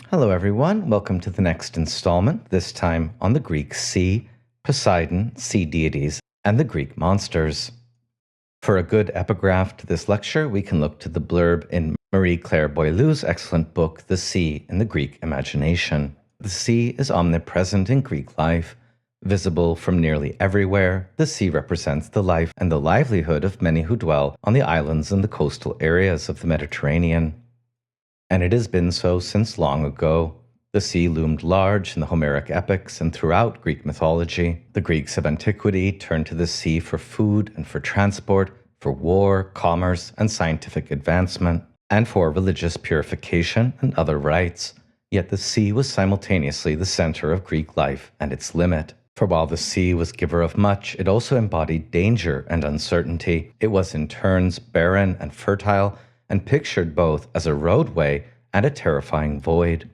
Hello everyone, welcome to the next installment, this time on the Greek sea, Poseidon, sea deities, and the Greek monsters. For a good epigraph to this lecture, we can look to the blurb in Marie-Claire Boileau's excellent book, The Sea in the Greek Imagination. The sea is omnipresent in Greek life. Visible from nearly everywhere, the sea represents the life and the livelihood of many who dwell on the islands and the coastal areas of the Mediterranean. And it has been so since long ago. The sea loomed large in the Homeric epics and throughout Greek mythology. The Greeks of antiquity turned to the sea for food and for transport, for war, commerce, and scientific advancement, and for religious purification and other rites. Yet the sea was simultaneously the center of Greek life and its limit. For while the sea was giver of much, it also embodied danger and uncertainty. It was in turns barren and fertile, and pictured both as a roadway and a terrifying void.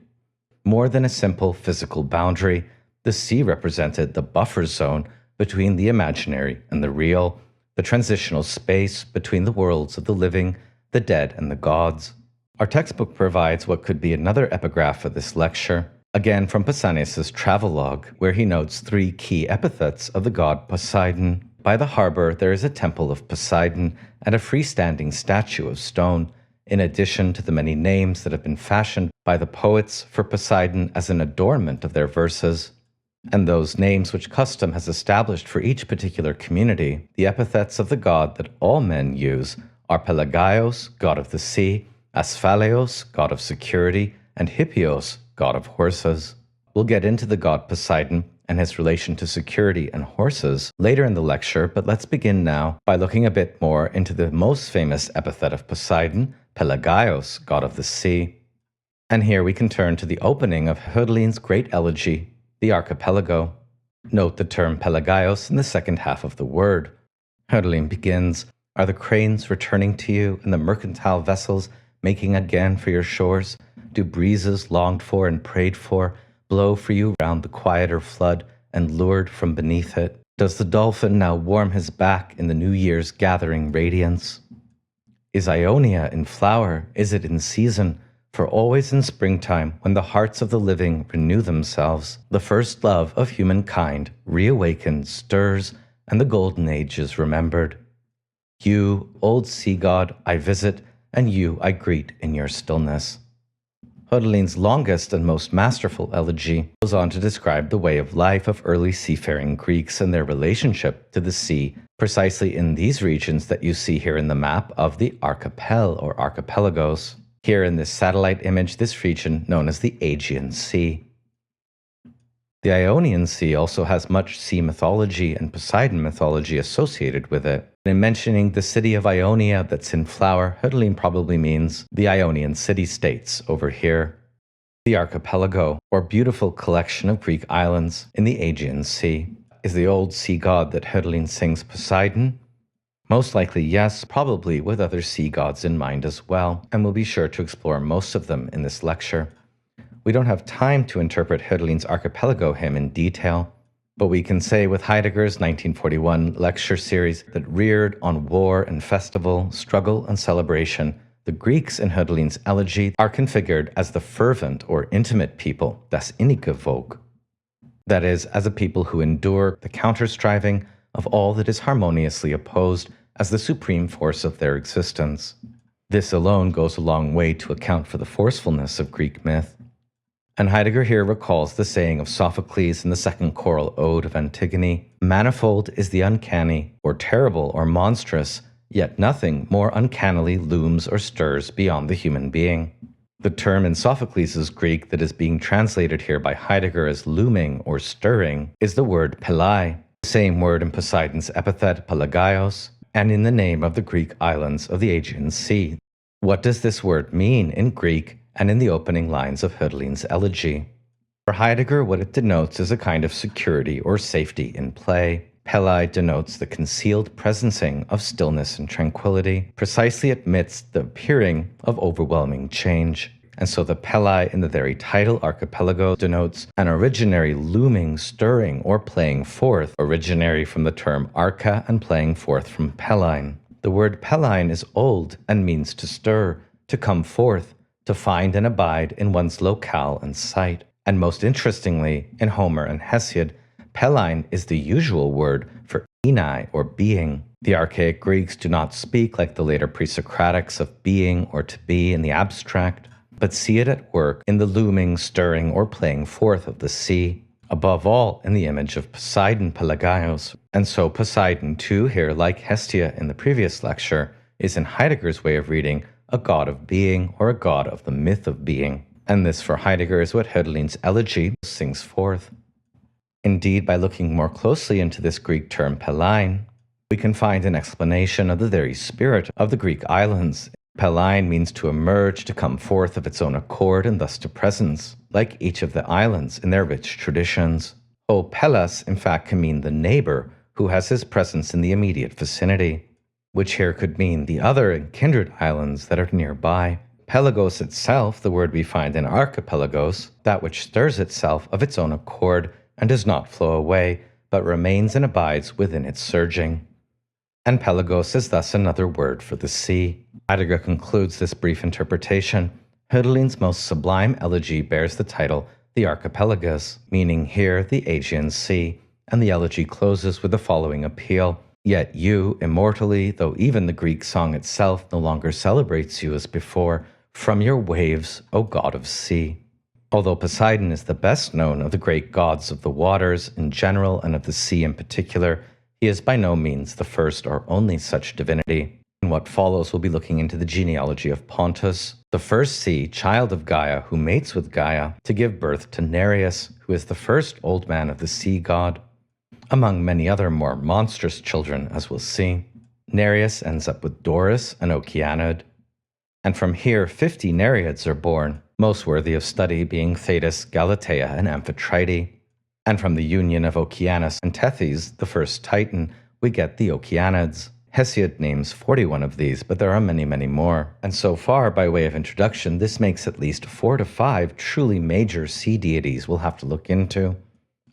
More than a simple physical boundary, the sea represented the buffer zone between the imaginary and the real, the transitional space between the worlds of the living, the dead, and the gods. Our textbook provides what could be another epigraph for this lecture, again from Pausanias' travelogue, where he notes 3 key epithets of the god Poseidon. By the harbor, there is a temple of Poseidon and a freestanding statue of stone, in addition to the many names that have been fashioned by the poets for Poseidon as an adornment of their verses. And those names which custom has established for each particular community, the epithets of the god that all men use, are Pelagaios, god of the sea, Asphaleos, god of security, and Hippios, god of horses. We'll get into the god Poseidon and his relation to security and horses later in the lecture, but let's begin now by looking a bit more into the most famous epithet of Poseidon, Pelagaios, god of the sea. And here we can turn to the opening of Hölderlin's great elegy, the Archipelago. Note the term Pelagaios in the second half of the word. Hölderlin begins, "Are the cranes returning to you, and the mercantile vessels making again for your shores? Do breezes longed for and prayed for blow for you round the quieter flood and lured from beneath it? Does the dolphin now warm his back in the new year's gathering radiance? Is Ionia in flower? Is it in season? For always in springtime, when the hearts of the living renew themselves, the first love of humankind, reawakened, stirs, and the golden age is remembered. You, old sea god, I visit, and you I greet in your stillness." Hölderlin's longest and most masterful elegy goes on to describe the way of life of early seafaring Greeks and their relationship to the sea, precisely in these regions that you see here in the map of the archipel or archipelagos. Here in this satellite image, this region known as the Aegean Sea. The Ionian Sea also has much sea mythology and Poseidon mythology associated with it. In mentioning the city of Ionia that's in flower, Hölderlin probably means the Ionian city-states over here. The archipelago, or beautiful collection of Greek islands in the Aegean Sea. Is the old sea god that Hölderlin sings Poseidon? Most likely yes, probably with other sea gods in mind as well, and we'll be sure to explore most of them in this lecture. We don't have time to interpret Hölderlin's Archipelago hymn in detail, but we can say with Heidegger's 1941 lecture series that reared on war and festival, struggle and celebration, the Greeks in Hölderlin's elegy are configured as the fervent or intimate people, das innige Volk. That is, as a people who endure the counter-striving of all that is harmoniously opposed as the supreme force of their existence. This alone goes a long way to account for the forcefulness of Greek myth. And Heidegger here recalls the saying of Sophocles in the second choral ode of Antigone, "Manifold is the uncanny, or terrible or monstrous, yet nothing more uncannily looms or stirs beyond the human being." The term in Sophocles' Greek that is being translated here by Heidegger as looming or stirring is the word Pelein, the same word in Poseidon's epithet Pelagaios, and in the name of the Greek islands of the Aegean Sea. What does this word mean in Greek and in the opening lines of Hölderlin's elegy? For Heidegger, what it denotes is a kind of security or safety in play. Pelein denotes the concealed presencing of stillness and tranquility, precisely amidst the appearing of overwhelming change. And so the Pelein in the very title Archipelago denotes an originary looming, stirring, or playing forth, originary from the term archa and playing forth from Pelein. The word Pelein is old and means to stir, to come forth, to find and abide in one's locale and site. And most interestingly, in Homer and Hesiod, Pelein is the usual word for enai or being. The archaic Greeks do not speak like the later pre-Socratics of being or to be in the abstract, but see it at work in the looming, stirring, or playing forth of the sea, above all in the image of Poseidon Pelagaios. And so Poseidon too here, like Hestia in the previous lecture, is in Heidegger's way of reading a god of being or a god of the myth of being. And this for Heidegger is what Hölderlin's elegy sings forth. Indeed, by looking more closely into this Greek term Pelein, we can find an explanation of the very spirit of the Greek islands. Pelein means to emerge, to come forth of its own accord, and thus to presence, like each of the islands in their rich traditions. Pelas, in fact, can mean the neighbor who has his presence in the immediate vicinity, which here could mean the other and kindred islands that are nearby. Pelagos itself, the word we find in Archipelagos, that which stirs itself of its own accord and does not flow away, but remains and abides within its surging. And Pelagos is thus another word for the sea. Heidegger concludes this brief interpretation. Hölderlin's most sublime elegy bears the title The Archipelagus, meaning here the Aegean Sea, and the elegy closes with the following appeal. Yet you, immortally, though even the Greek song itself no longer celebrates you as before, from your waves, O god of sea. Although Poseidon is the best known of the great gods of the waters in general and of the sea in particular, he is by no means the first or only such divinity. In what follows, we'll be looking into the genealogy of Pontos, the first sea child of Gaia who mates with Gaia to give birth to Nereus, who is the first old man of the sea god, among many other more monstrous children, as we'll see. Nereus ends up with Doris, an Oceanid, and from here 50 Nereids are born, most worthy of study being Thetis, Galatea, and Amphitrite. And from the union of Oceanus and Thetis, the first Titan, we get the Oceanids. Hesiod names 41 of these, but there are many, many more. And so far, by way of introduction, this makes at least 4 to 5 truly major sea deities we'll have to look into,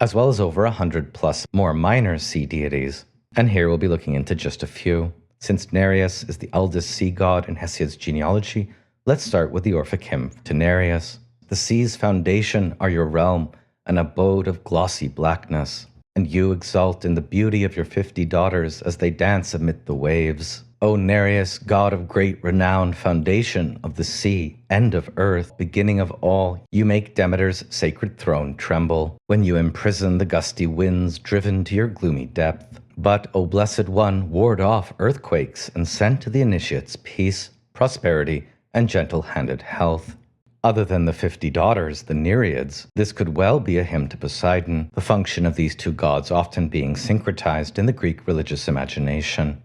as well as over 100 plus more minor sea deities. And here we'll be looking into just a few. Since Nereus is the eldest sea god in Hesiod's genealogy, let's start with the Orphic hymn to Nereus. The sea's foundation are your realm, an abode of glossy blackness, and you exult in the beauty of your 50 daughters as they dance amid the waves. O Nereus, god of great renown, foundation of the sea, end of earth, beginning of all, you make Demeter's sacred throne tremble, when you imprison the gusty winds driven to your gloomy depth. But, O blessed one, ward off earthquakes and send to the initiates peace, prosperity, and gentle-handed health. Other than the 50 daughters, the Nereids, this could well be a hymn to Poseidon, the function of these two gods often being syncretized in the Greek religious imagination.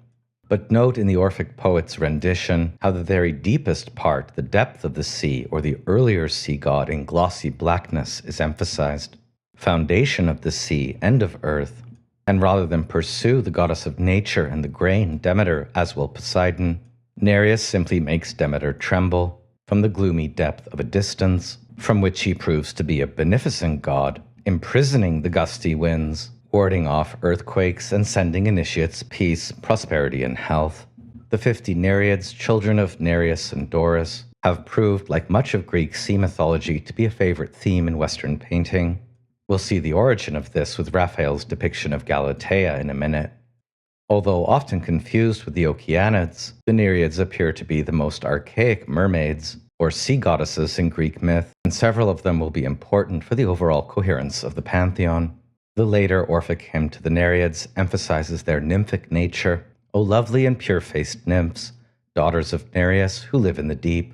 But note in the Orphic poet's rendition how the very deepest part, the depth of the sea, or the earlier sea god in glossy blackness, is emphasized. Foundation of the sea, end of earth. And rather than pursue the goddess of nature and the grain, Demeter, as will Poseidon, Nereus simply makes Demeter tremble from the gloomy depth of a distance, from which he proves to be a beneficent god, imprisoning the gusty winds, warding off earthquakes, and sending initiates peace, prosperity, and health. The 50 Nereids, children of Nereus and Doris, have proved, like much of Greek sea mythology, to be a favorite theme in Western painting. We'll see the origin of this with Raphael's depiction of Galatea in a minute. Although often confused with the Oceanids, the Nereids appear to be the most archaic mermaids, or sea goddesses in Greek myth, and several of them will be important for the overall coherence of the pantheon. The later Orphic hymn to the Nereids emphasizes their nymphic nature. O lovely and pure-faced nymphs, daughters of Nereus who live in the deep.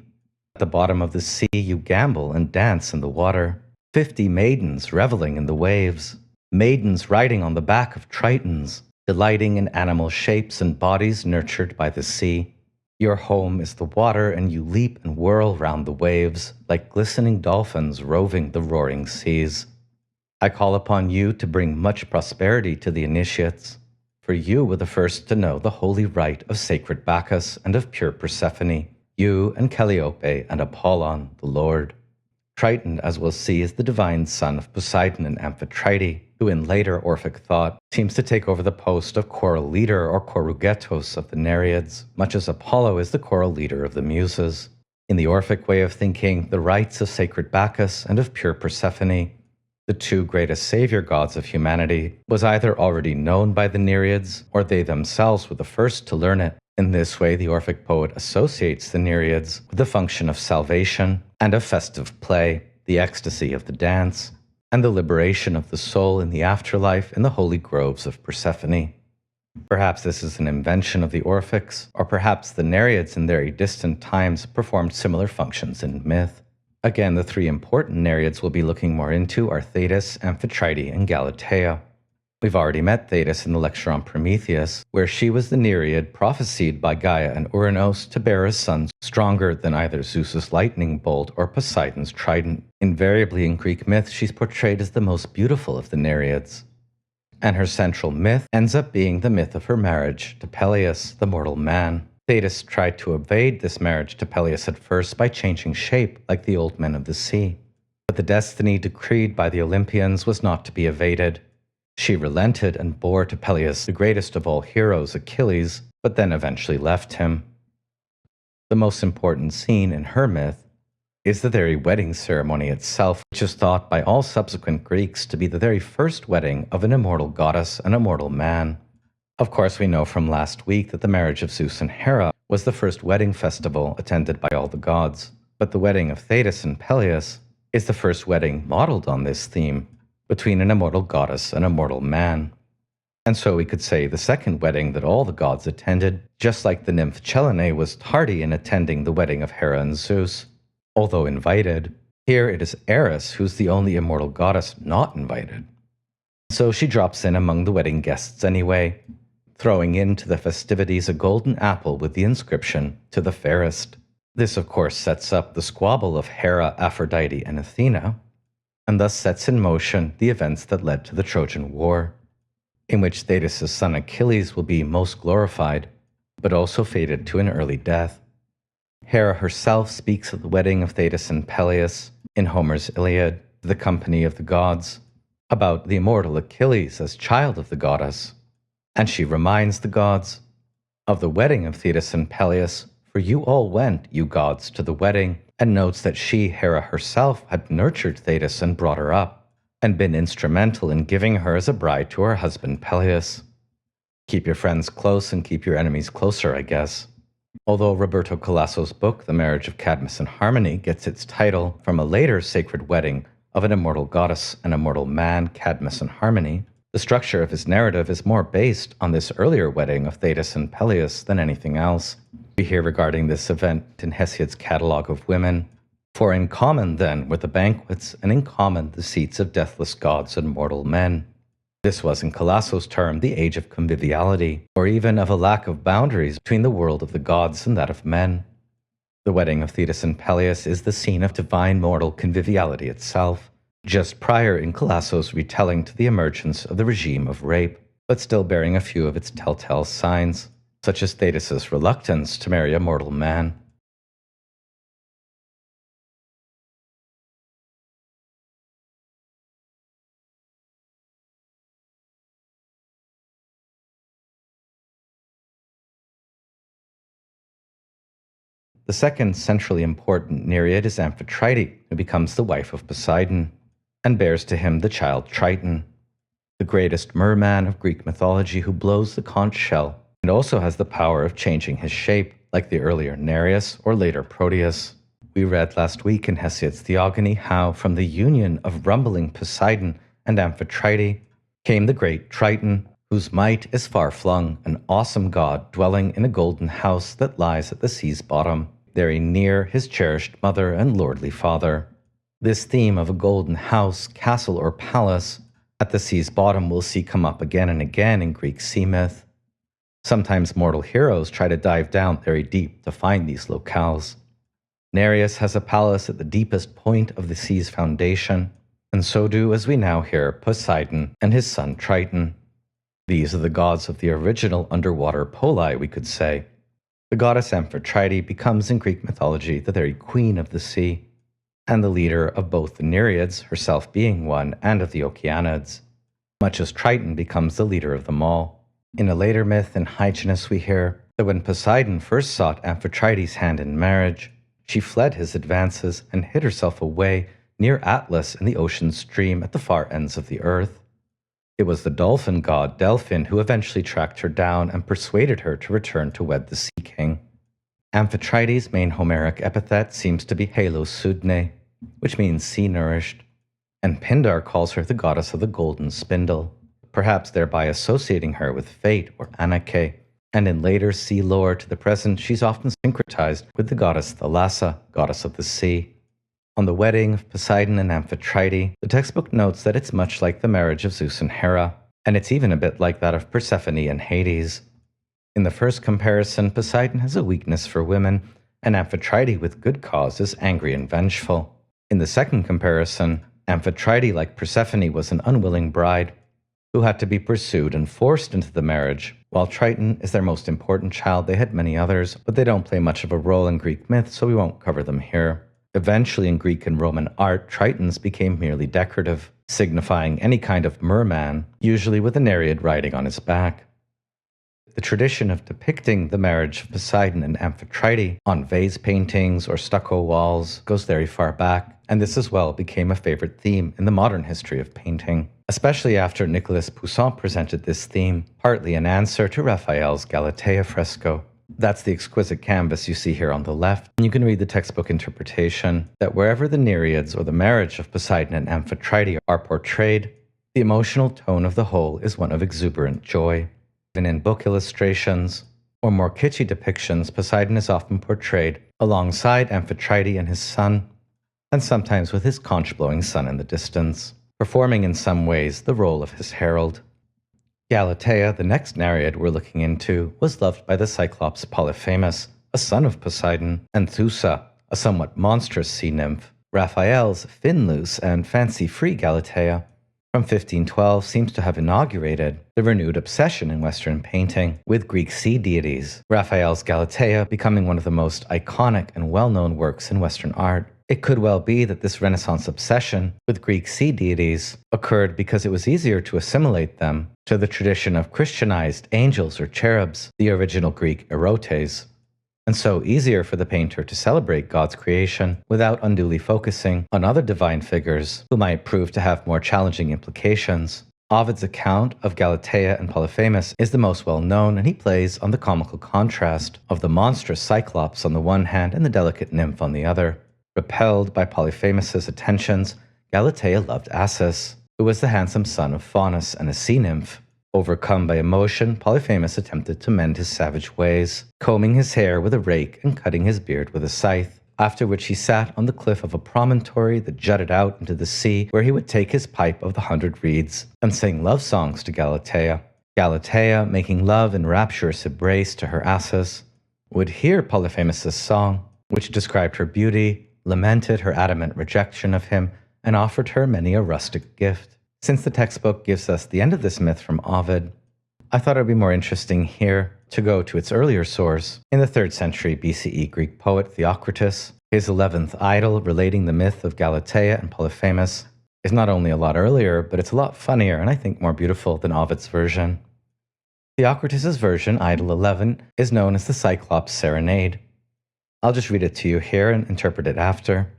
At the bottom of the sea you gambol and dance in the water. 50 maidens reveling in the waves. Maidens riding on the back of Tritons, delighting in animal shapes and bodies nurtured by the sea. Your home is the water, and you leap and whirl round the waves, like glistening dolphins roving the roaring seas. I call upon you to bring much prosperity to the initiates, for you were the first to know the holy rite of sacred Bacchus and of pure Persephone, you and Calliope and Apollon, the Lord. Triton, as we'll see, is the divine son of Poseidon and Amphitrite, who in later Orphic thought seems to take over the post of choral leader or chorugetos of the Nereids, much as Apollo is the choral leader of the Muses. In the Orphic way of thinking, the rites of sacred Bacchus and of pure Persephone, the two greatest savior gods of humanity, was either already known by the Nereids, or they themselves were the first to learn it. In this way, the Orphic poet associates the Nereids with the function of salvation and of festive play, the ecstasy of the dance, and the liberation of the soul in the afterlife in the holy groves of Persephone. Perhaps this is an invention of the Orphics, or perhaps the Nereids in very distant times performed similar functions in myth. Again, the three important Nereids we'll be looking more into are Thetis, Amphitrite, and Galatea. We've already met Thetis in the lecture on Prometheus, where she was the Nereid prophesied by Gaia and Uranos to bear a son stronger than either Zeus's lightning bolt or Poseidon's trident. Invariably in Greek myth, she's portrayed as the most beautiful of the Nereids. And her central myth ends up being the myth of her marriage to Peleus, the mortal man. Thetis tried to evade this marriage to Peleus at first by changing shape like the old men of the sea. But the destiny decreed by the Olympians was not to be evaded. She relented and bore to Peleus the greatest of all heroes, Achilles, but then eventually left him. The most important scene in her myth is the very wedding ceremony itself, which is thought by all subsequent Greeks to be the very first wedding of an immortal goddess and a mortal man. Of course, we know from last week that the marriage of Zeus and Hera was the first wedding festival attended by all the gods, but the wedding of Thetis and Peleus is the first wedding modeled on this theme, between an immortal goddess and a mortal man. And so we could say the second wedding that all the gods attended, just like the nymph Chelene was tardy in attending the wedding of Hera and Zeus, although invited. Here it is Eris who's the only immortal goddess not invited. So she drops in among the wedding guests anyway, throwing into the festivities a golden apple with the inscription, "To the fairest." This of course sets up the squabble of Hera, Aphrodite, and Athena, and thus sets in motion the events that led to the Trojan War, in which Thetis' son Achilles will be most glorified, but also fated to an early death. Hera herself speaks of the wedding of Thetis and Peleus in Homer's Iliad, to the company of the gods, about the immortal Achilles as child of the goddess, and she reminds the gods of the wedding of Thetis and Peleus, for you all went, you gods, to the wedding, and notes that she, Hera herself, had nurtured Thetis and brought her up, and been instrumental in giving her as a bride to her husband Peleus. Keep your friends close and keep your enemies closer, I guess. Although Roberto Colasso's book, The Marriage of Cadmus and Harmony, gets its title from a later sacred wedding of an immortal goddess and a mortal man, Cadmus and Harmony, the structure of his narrative is more based on this earlier wedding of Thetis and Peleus than anything else. We hear regarding this event in Hesiod's Catalogue of Women. For in common, then, were the banquets, and in common the seats of deathless gods and mortal men. This was, in Colasso's term, the age of conviviality, or even of a lack of boundaries between the world of the gods and that of men. The wedding of Thetis and Peleus is the scene of divine mortal conviviality itself, just prior in Colasso's retelling to the emergence of the regime of rape, but still bearing a few of its telltale signs, such as Thetis' reluctance to marry a mortal man. The second centrally important Nereid is Amphitrite, who becomes the wife of Poseidon, and bears to him the child Triton, the greatest merman of Greek mythology who blows the conch shell, and also has the power of changing his shape, like the earlier Nereus or later Proteus. We read last week in Hesiod's Theogony how, from the union of rumbling Poseidon and Amphitrite, came the great Triton, whose might is far-flung, an awesome god dwelling in a golden house that lies at the sea's bottom, very near his cherished mother and lordly father. This theme of a golden house, castle, or palace at the sea's bottom we'll see come up again and again in Greek sea myth. Sometimes mortal heroes try to dive down very deep to find these locales. Nereus has a palace at the deepest point of the sea's foundation, and so do, as we now hear, Poseidon and his son Triton. These are the gods of the original underwater poli, we could say. The goddess Amphitrite becomes in Greek mythology the very queen of the sea, and the leader of both the Nereids, herself being one, and of the Okeanids, much as Triton becomes the leader of them all. In a later myth in Hyginus we hear that when Poseidon first sought Amphitrite's hand in marriage, She fled his advances and hid herself away near Atlas in the ocean stream at the far ends of the earth. It was the dolphin god Delphin who eventually tracked her down and persuaded her to return to wed the Sea King. Amphitrite's main Homeric epithet seems to be Halosudne, which means sea-nourished, and Pindar calls her the goddess of the golden spindle, perhaps thereby associating her with fate or Anarche, and in later sea lore to the present she's often syncretized with the goddess Thalassa, goddess of the sea. On the wedding of Poseidon and Amphitrite, the textbook notes that it's much like the marriage of Zeus and Hera, and it's even a bit like that of Persephone and Hades. In the first comparison, Poseidon has a weakness for women, and Amphitrite, with good cause, is angry and vengeful. In the second comparison, Amphitrite, like Persephone, was an unwilling bride who had to be pursued and forced into the marriage. While Triton is their most important child, they had many others, but they don't play much of a role in Greek myth, so we won't cover them here. Eventually, in Greek and Roman art, Tritons became merely decorative, signifying any kind of merman, usually with a Nereid riding on his back. The tradition of depicting the marriage of Poseidon and Amphitrite on vase paintings or stucco walls goes very far back, and this as well became a favorite theme in the modern history of painting, especially after Nicolas Poussin presented this theme, partly in answer to Raphael's Galatea fresco. That's the exquisite canvas you see here on the left, and you can read the textbook interpretation that wherever the Nereids or the marriage of Poseidon and Amphitrite are portrayed, the emotional tone of the whole is one of exuberant joy. Even in book illustrations, or more kitschy depictions, Poseidon is often portrayed alongside Amphitrite and his son, and sometimes with his conch-blowing son in the distance, performing in some ways the role of his herald. Galatea, the next Nereid we're looking into, was loved by the Cyclops Polyphemus, a son of Poseidon, and Thoosa, a somewhat monstrous sea nymph. Raphael's fin-loose and fancy-free Galatea from 1512 seems to have inaugurated the renewed obsession in Western painting with Greek sea deities, Raphael's Galatea becoming one of the most iconic and well-known works in Western art. It could well be that this Renaissance obsession with Greek sea deities occurred because it was easier to assimilate them to the tradition of Christianized angels or cherubs, the original Greek erotes, and so easier for the painter to celebrate God's creation without unduly focusing on other divine figures who might prove to have more challenging implications. Ovid's account of Galatea and Polyphemus is the most well-known, and he plays on the comical contrast of the monstrous Cyclops on the one hand and the delicate nymph on the other. Repelled by Polyphemus's attentions, Galatea loved Assus, who was the handsome son of Faunus and a sea nymph. Overcome by emotion, Polyphemus attempted to mend his savage ways, combing his hair with a rake and cutting his beard with a scythe, after which he sat on the cliff of a promontory that jutted out into the sea, where he would take his pipe of the 100 reeds and sing love songs to Galatea. Galatea, making love in rapturous embrace to her Assus, would hear Polyphemus's song, which described her beauty, lamented her adamant rejection of him, and offered her many a rustic gift. Since the textbook gives us the end of this myth from Ovid, I thought it would be more interesting here to go to its earlier source in the 3rd century BCE Greek poet Theocritus. His 11th idol relating the myth of Galatea and Polyphemus is not only a lot earlier, but it's a lot funnier and I think more beautiful than Ovid's version. Theocritus's version, Idol 11, is known as the Cyclops Serenade. I'll just read it to you here and interpret it after.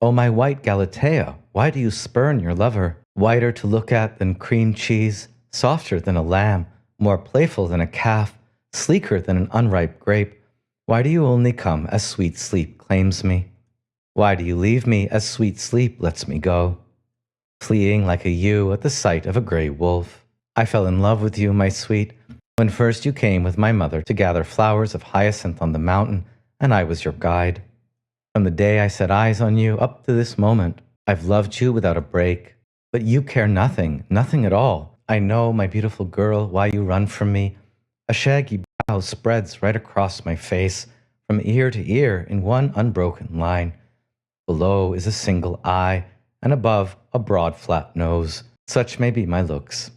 O my white Galatea, why do you spurn your lover? Whiter to look at than cream cheese, softer than a lamb, more playful than a calf, sleeker than an unripe grape. Why do you only come as sweet sleep claims me? Why do you leave me as sweet sleep lets me go? Fleeing like a ewe at the sight of a grey wolf. I fell in love with you, my sweet, when first you came with my mother to gather flowers of hyacinth on the mountain, and I was your guide. From the day I set eyes on you up to this moment, I've loved you without a break. But you care nothing, nothing at all. I know, my beautiful girl, why you run from me. A shaggy brow spreads right across my face, from ear to ear in one unbroken line. Below is a single eye, and above a broad flat nose. Such may be my looks.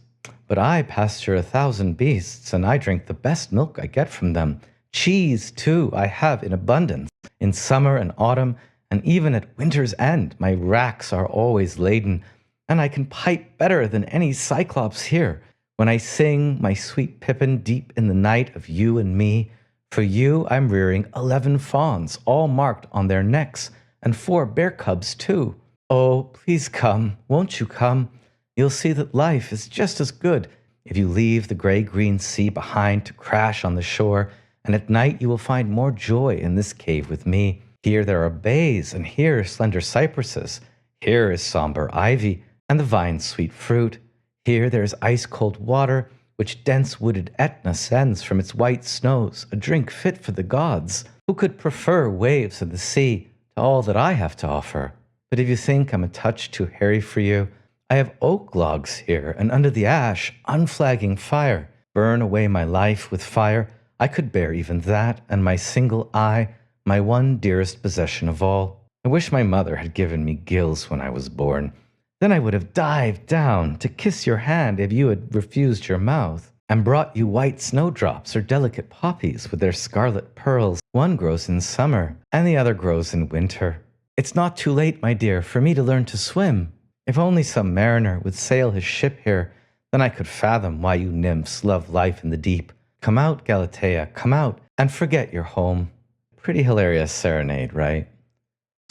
But I pasture 1,000 beasts, and I drink the best milk I get from them. Cheese, too, I have in abundance. In summer and autumn, and even at winter's end, my racks are always laden, and I can pipe better than any Cyclops here when I sing my sweet pippin deep in the night of you and me, For you I'm rearing 11 fawns, all marked on their necks, and 4 bear cubs too. Oh, please come, won't you come? You'll see that life is just as good if you leave the gray-green sea behind to crash on the shore, and at night you will find more joy in this cave with me. Here there are bays, and here slender cypresses. Here is somber ivy, and the vine's sweet fruit. Here there is ice-cold water, which dense wooded Aetna sends from its white snows, a drink fit for the gods. Who could prefer waves of the sea to all that I have to offer? But if you think I'm a touch too hairy for you, I have oak logs here, and under the ash, unflagging fire. Burn away my life with fire, I could bear even that, and my single eye, my one dearest possession of all. I wish my mother had given me gills when I was born. Then I would have dived down to kiss your hand if you had refused your mouth, and brought you white snowdrops or delicate poppies with their scarlet pearls. One grows in summer, and the other grows in winter. It's not too late, my dear, for me to learn to swim. If only some mariner would sail his ship here, then I could fathom why you nymphs love life in the deep. Come out, Galatea, come out, and forget your home. Pretty hilarious serenade, right?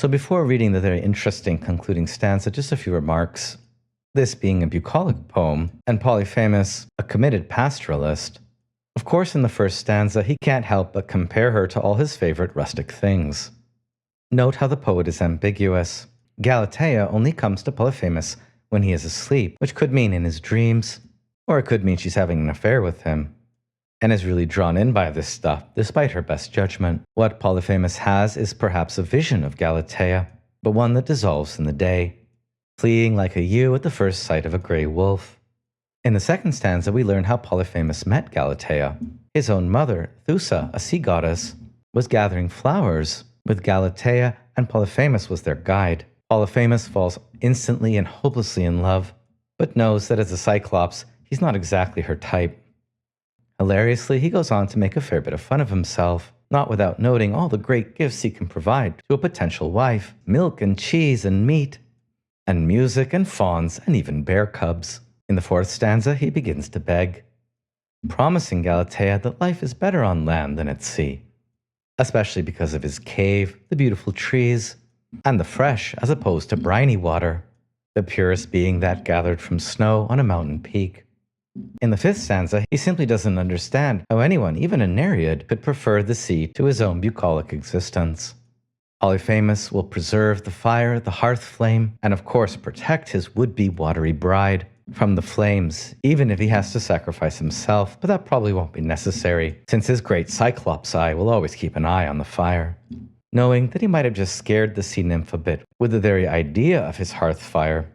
So before reading the very interesting concluding stanza, just a few remarks. This being a bucolic poem, and Polyphemus a committed pastoralist, of course in the first stanza he can't help but compare her to all his favorite rustic things. Note how the poet is ambiguous. Galatea only comes to Polyphemus when he is asleep, which could mean in his dreams, or it could mean she's having an affair with him, and is really drawn in by this stuff, despite her best judgment. What Polyphemus has is perhaps a vision of Galatea, but one that dissolves in the day, fleeing like a ewe at the first sight of a grey wolf. In the second stanza, we learn how Polyphemus met Galatea. His own mother, Thoosa, a sea goddess, was gathering flowers with Galatea, and Polyphemus was their guide. Polyphemus falls instantly and hopelessly in love, but knows that as a Cyclops, he's not exactly her type. Hilariously, he goes on to make a fair bit of fun of himself, not without noting all the great gifts he can provide to a potential wife: milk and cheese and meat, and music and fawns and even bear cubs. In the fourth stanza, he begins to beg, promising Galatea that life is better on land than at sea, especially because of his cave, the beautiful trees, and the fresh as opposed to briny water, the purest being that gathered from snow on a mountain peak. In the fifth stanza, he simply doesn't understand how anyone, even a Nereid, could prefer the sea to his own bucolic existence. Polyphemus will preserve the fire, the hearth flame, and of course protect his would-be watery bride from the flames, even if he has to sacrifice himself, but that probably won't be necessary, since his great Cyclops eye will always keep an eye on the fire. Knowing that he might have just scared the sea nymph a bit with the very idea of his hearth fire,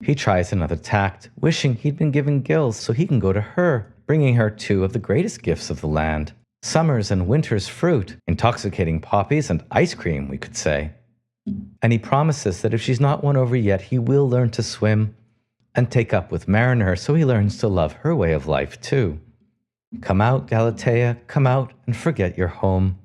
he tries another tact, wishing he'd been given gills so he can go to her, bringing her 2 of the greatest gifts of the land, summer's and winter's fruit, intoxicating poppies and ice cream, we could say. And he promises that if she's not won over yet, he will learn to swim and take up with Mariner so he learns to love her way of life too. Come out, Galatea, come out and forget your home.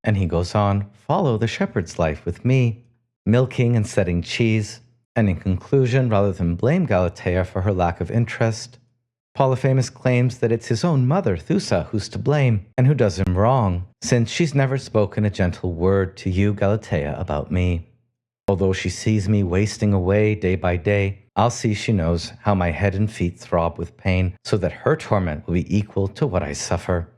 And he goes on, follow the shepherd's life with me, milking and setting cheese. And in conclusion, rather than blame Galatea for her lack of interest, Polyphemus claims that it's his own mother, Thoosa, who's to blame and who does him wrong, since she's never spoken a gentle word to you, Galatea, about me. Although she sees me wasting away day by day, I'll see she knows how my head and feet throb with pain, so that her torment will be equal to what I suffer.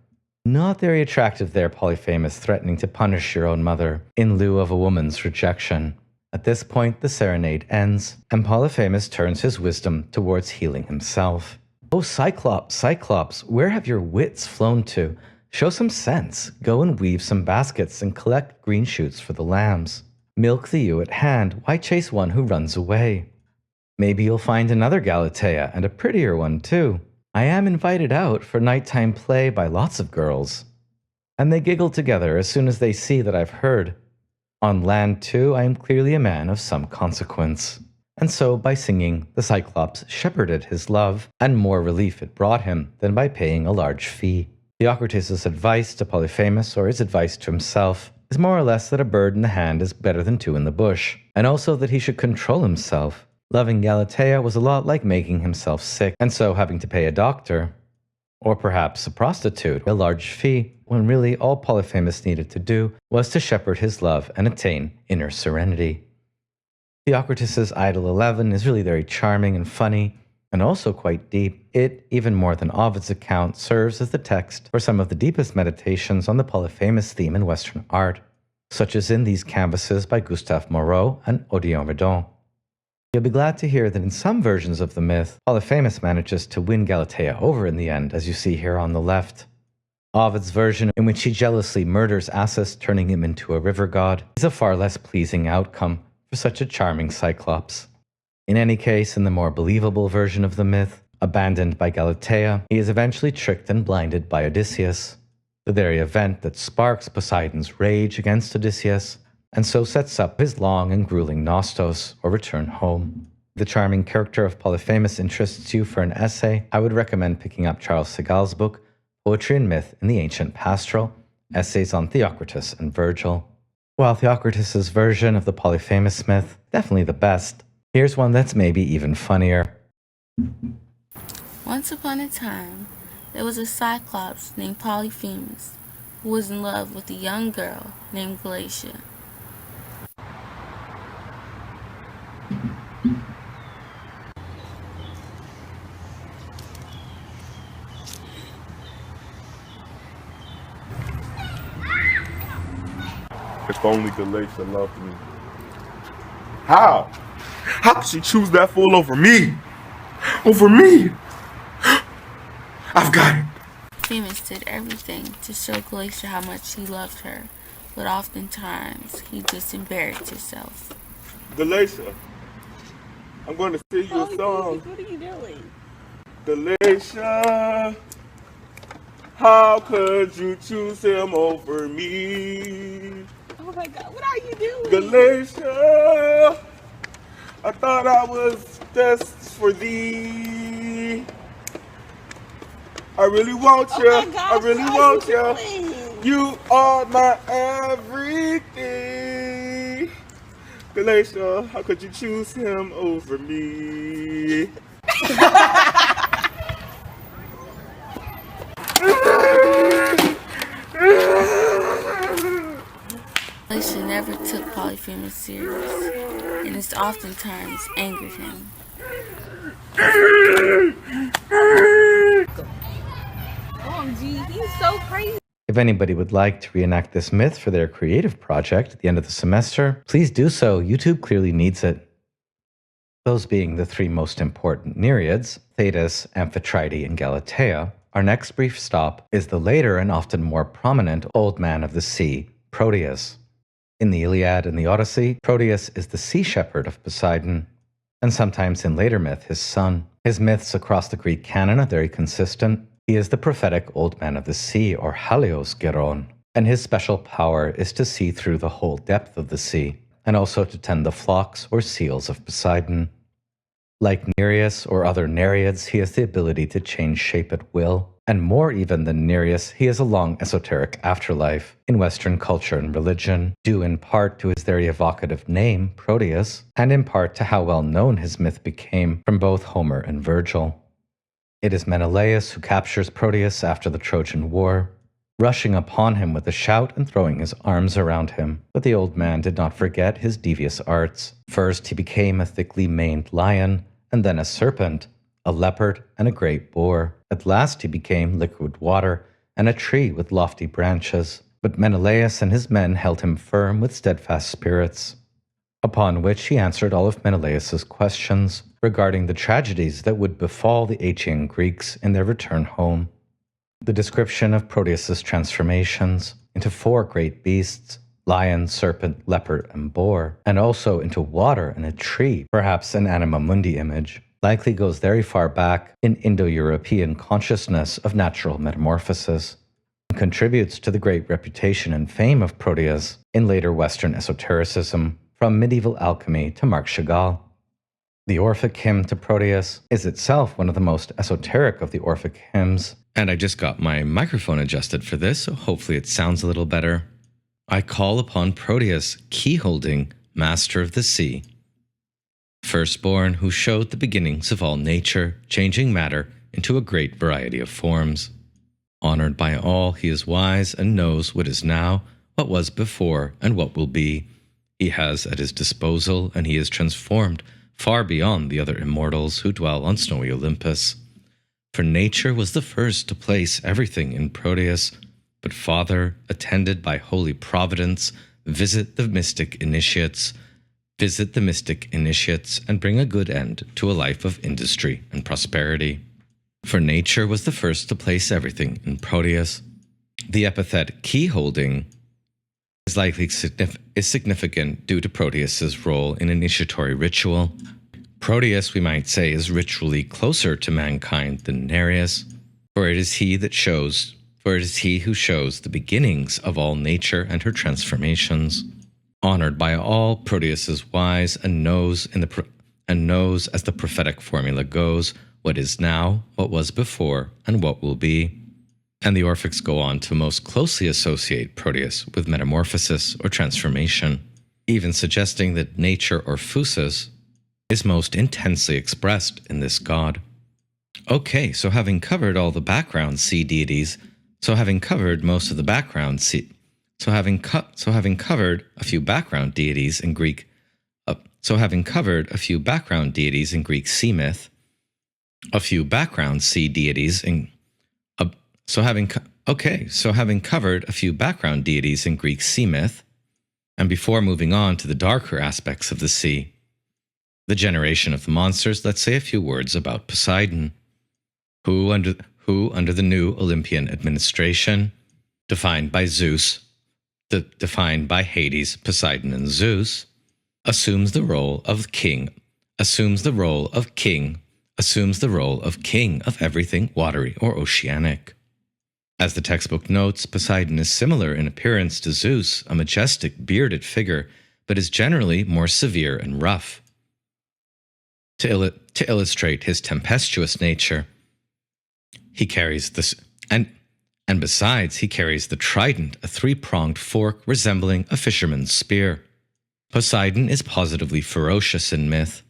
Not very attractive there, Polyphemus, threatening to punish your own mother in lieu of a woman's rejection. At this point, the serenade ends, and Polyphemus turns his wisdom towards healing himself. Oh, Cyclops, Cyclops, where have your wits flown to? Show some sense. Go and weave some baskets and collect green shoots for the lambs. Milk the ewe at hand. Why chase one who runs away? Maybe you'll find another Galatea, and a prettier one too. I am invited out for nighttime play by lots of girls. And they giggle together as soon as they see that I've heard. On land, too, I am clearly a man of some consequence. And so, by singing, the Cyclops shepherded his love, and more relief it brought him than by paying a large fee. Theocritus' advice to Polyphemus, or his advice to himself, is more or less that a bird in the hand is better than 2 in the bush, and also that he should control himself. Loving Galatea was a lot like making himself sick, and so having to pay a doctor. Or perhaps a prostitute, a large fee, when really all Polyphemus needed to do was to shepherd his love and attain inner serenity. Theocritus's Idyll 11 is really very charming and funny, and also quite deep. It, even more than Ovid's account, serves as the text for some of the deepest meditations on the Polyphemus theme in Western art, such as in these canvases by Gustave Moreau and Odilon Redon. You'll be glad to hear that in some versions of the myth, Polyphemus manages to win Galatea over in the end, as you see here on the left. Ovid's version, in which he jealously murders Assus, turning him into a river god, is a far less pleasing outcome for such a charming Cyclops. In any case, in the more believable version of the myth, abandoned by Galatea, he is eventually tricked and blinded by Odysseus, the very event that sparks Poseidon's rage against Odysseus, and so sets up his long and grueling Nostos, or return home. If the charming character of Polyphemus interests you for an essay, I would recommend picking up Charles Segal's book, Poetry and Myth in the Ancient Pastoral, Essays on Theocritus and Virgil. While Theocritus's version of the Polyphemus myth, definitely the best, here's one that's maybe even funnier. Once upon a time, there was a Cyclops named Polyphemus who was in love with a young girl named Galatea. If only Galatea loved me. How? How could she choose that fool over me? Over me! I've got it. Polyphemus did everything to show Galatea how much he loved her, but oftentimes he just embarrassed himself. Galatea, I'm going to sing you a song. What are you doing? Galatea, how could you choose him over me? Oh my God, what are you doing? Galatea, I thought I was best for thee. I really want you. Oh my gosh, I really want you. You are my everything. Galatea, how could you choose him over me? Galatea never took Polyphemus serious, and this oftentimes angered him. OMG, he's so crazy. If anybody would like to reenact this myth for their creative project at the end of the semester, please do so. YouTube clearly needs it. Those being the three most important Nereids, Thetis, Amphitrite, and Galatea, our next brief stop is the later and often more prominent Old Man of the Sea, Proteus. In the Iliad and the Odyssey, Proteus is the sea shepherd of Poseidon, and sometimes in later myth, his son. His myths across the Greek canon are very consistent. He is the prophetic Old Man of the Sea, or Halios Geryon, and his special power is to see through the whole depth of the sea, and also to tend the flocks or seals of Poseidon. Like Nereus or other Nereids, he has the ability to change shape at will, and more even than Nereus, he has a long esoteric afterlife in Western culture and religion, due in part to his very evocative name, Proteus, and in part to how well known his myth became from both Homer and Virgil. It is Menelaus who captures Proteus after the Trojan War, rushing upon him with a shout and throwing his arms around him. But the old man did not forget his devious arts. First he became a thickly maned lion, and then a serpent, a leopard, and a great boar. At last he became liquid water, and a tree with lofty branches. But Menelaus and his men held him firm with steadfast spirits. Upon which he answered all of Menelaus's questions regarding the tragedies that would befall the Achaean Greeks in their return home. The description of Proteus's transformations into four great beasts, lion, serpent, leopard, and boar, and also into water and a tree, perhaps an anima mundi image, likely goes very far back in Indo-European consciousness of natural metamorphosis, and contributes to the great reputation and fame of Proteus in later Western esotericism, from medieval alchemy to Marc Chagall. The Orphic hymn to Proteus is itself one of the most esoteric of the Orphic hymns, and I just got my microphone adjusted for this, so hopefully it sounds a little better. I call upon Proteus, key-holding, master of the sea, firstborn who showed the beginnings of all nature, changing matter, into a great variety of forms. Honored by all, he is wise and knows what is now, what was before, and what will be. He has at his disposal, and he is transformed far beyond the other immortals who dwell on snowy Olympus. For nature was the first to place everything in Proteus, but Father, attended by holy providence, visit the mystic initiates, and bring a good end to a life of industry and prosperity. For nature was the first to place everything in Proteus. The epithet key-holding is likely significant due to Proteus's role in initiatory ritual. Proteus, we might say, is ritually closer to mankind than Nereus, for it is he who shows the beginnings of all nature and her transformations. Honored by all, Proteus is wise and knows as the prophetic formula goes, what is now, what was before, and what will be. And the Orphics go on to most closely associate Proteus with metamorphosis or transformation, even suggesting that nature or phusis is most intensely expressed in this god. Okay, so having covered all the background sea deities, so having covered most of the background sea, so having covered a few background deities in Greek, sea myth, a few background sea deities in having covered a few background deities in Greek sea myth, and before moving on to the darker aspects of the sea, the generation of the monsters, let's say a few words about Poseidon, who under the new Olympian administration, defined by Hades, Poseidon, and Zeus, assumes the role of king of everything watery or oceanic. As the textbook notes, Poseidon is similar in appearance to Zeus, a majestic bearded figure, but is generally more severe and rough. To illustrate his tempestuous nature, he carries this, and besides, he carries the trident, a three-pronged fork resembling a fisherman's spear. Poseidon is positively ferocious in myth.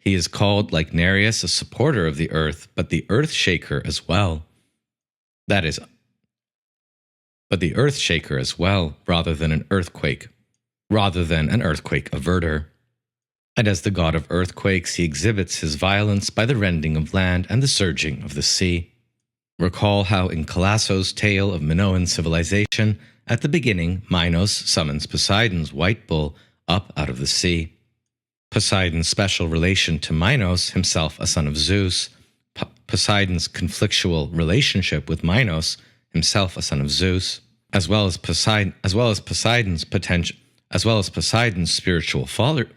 He is called, like Nereus, a supporter of the earth, but the earth shaker as well. But the earth shaker as well, rather than an earthquake averter. And as the god of earthquakes, he exhibits his violence by the rending of land and the surging of the sea. Recall how in Calasso's tale of Minoan civilization, at the beginning, Minos summons Poseidon's white bull up out of the sea. Poseidon's special relation to Minos, himself a son of Zeus, Poseidon's conflictual relationship with Minos, himself a son of Zeus, as well as Poseidon's spiritual fathership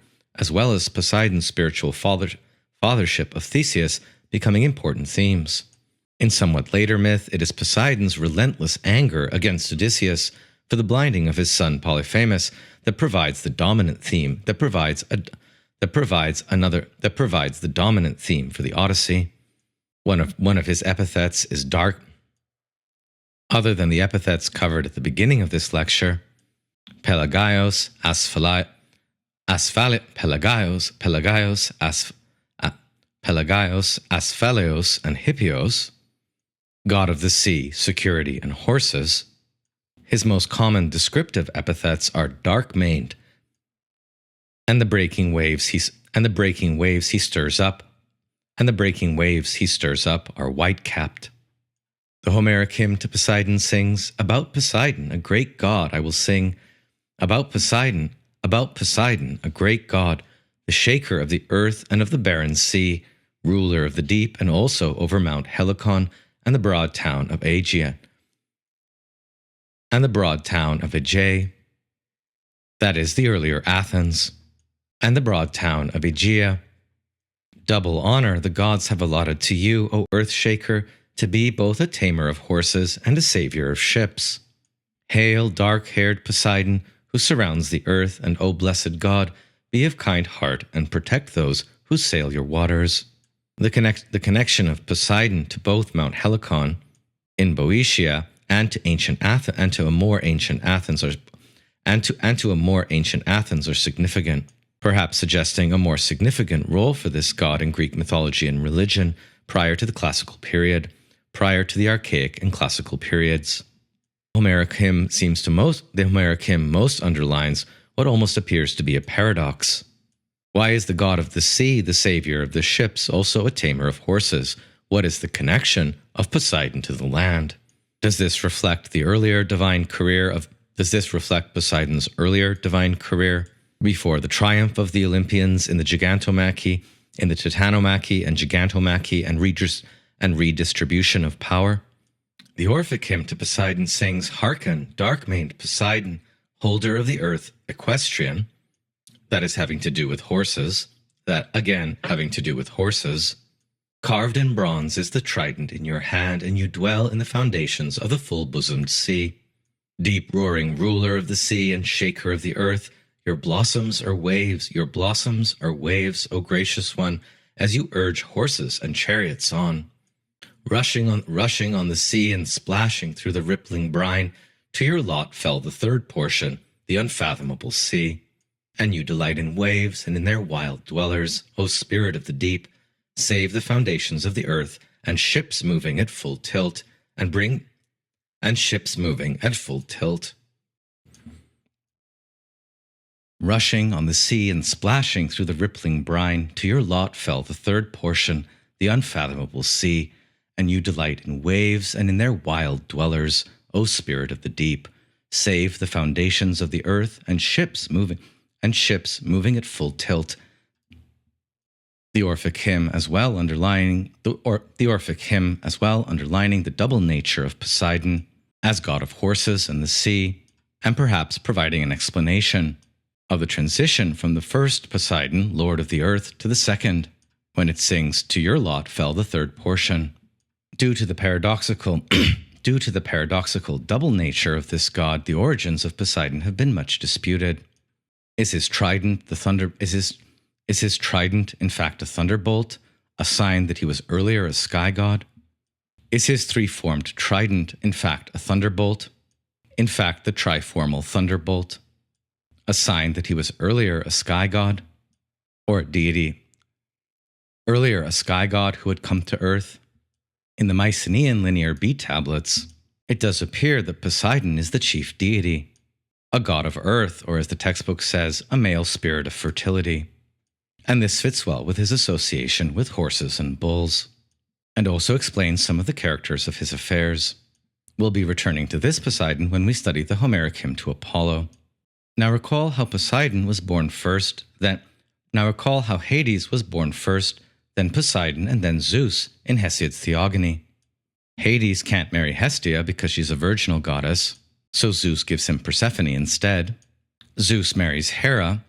of Theseus becoming important themes. In somewhat later myth, it is Poseidon's relentless anger against Odysseus for the blinding of his son Polyphemus that provides the dominant theme that provides the dominant theme for the Odyssey. One of his epithets is dark. Other than the epithets covered at the beginning of this lecture, Pelagaios, Asphaleos, and Hippios, god of the sea, security, and horses. His most common descriptive epithets are dark-maned, and the breaking waves he stirs up are white-capped. The Homeric hymn to Poseidon sings, "About Poseidon, a great god, I will sing. About Poseidon, a great god, the shaker of the earth and of the barren sea, ruler of the deep, and also over Mount Helicon and the broad town of Aegea. That is the earlier Athens, and the broad town of Aegea. Double honor the gods have allotted to you, O earth shaker, to be both a tamer of horses and a savior of ships. Hail, dark-haired Poseidon, who surrounds the earth, and O blessed god, be of kind heart and protect those who sail your waters." The connection of Poseidon to both Mount Helicon in Boeotia and to a more ancient Athens are significant, perhaps suggesting a more significant role for this god in Greek mythology and religion, prior to the classical period, prior to the archaic and classical periods. The Homeric hymn most underlines what almost appears to be a paradox. Why is the god of the sea the savior of the ships, also a tamer of horses? What is the connection of Poseidon to the land? Does this reflect Poseidon's earlier divine career before the triumph of the Olympians in the Gigantomachy, in the Titanomachy and Gigantomachy and redistribution of power? The Orphic hymn to Poseidon sings, "Hearken, dark-maned Poseidon, holder of the earth, equestrian," that is having to do with horses, "Carved in bronze is the trident in your hand, and you dwell in the foundations of the full-bosomed sea. Deep-roaring ruler of the sea and shaker of the earth, your blossoms are waves, O gracious one, as you urge horses and chariots on. Rushing on the sea and splashing through the rippling brine, to your lot fell the third portion, the unfathomable sea. And you delight in waves and in their wild dwellers, O spirit of the deep. Save the foundations of the earth, and ships moving at full tilt, Rushing on the sea and splashing through the rippling brine, to your lot fell the third portion, the unfathomable sea, and you delight in waves and in their wild dwellers, O spirit of the deep. Save the foundations of the earth, and ships moving at full tilt." The Orphic hymn as well underlining the double nature of Poseidon as god of horses and the sea, and perhaps providing an explanation of the transition from the first Poseidon, lord of the earth, to the second, when it sings, "To your lot fell the third portion." Due to the paradoxical double nature of this god, the origins of Poseidon have been much disputed. Is his trident in fact a thunderbolt, a sign that he was earlier a sky god? Is his three-formed trident in fact a thunderbolt, in fact the triformal thunderbolt, a sign that he was earlier a sky god, or a deity, earlier a sky god who had come to earth? In the Mycenaean linear B tablets, it does appear that Poseidon is the chief deity, a god of earth, or as the textbook says, a male spirit of fertility. And this fits well with his association with horses and bulls, and also explains some of the characters of his affairs. We'll be returning to this Poseidon when we study the Homeric hymn to Apollo. Now recall how Hades was born first, then Poseidon, and then Zeus in Hesiod's Theogony. Hades can't marry Hestia because she's a virginal goddess, so Zeus gives him Persephone instead. Zeus marries Hera,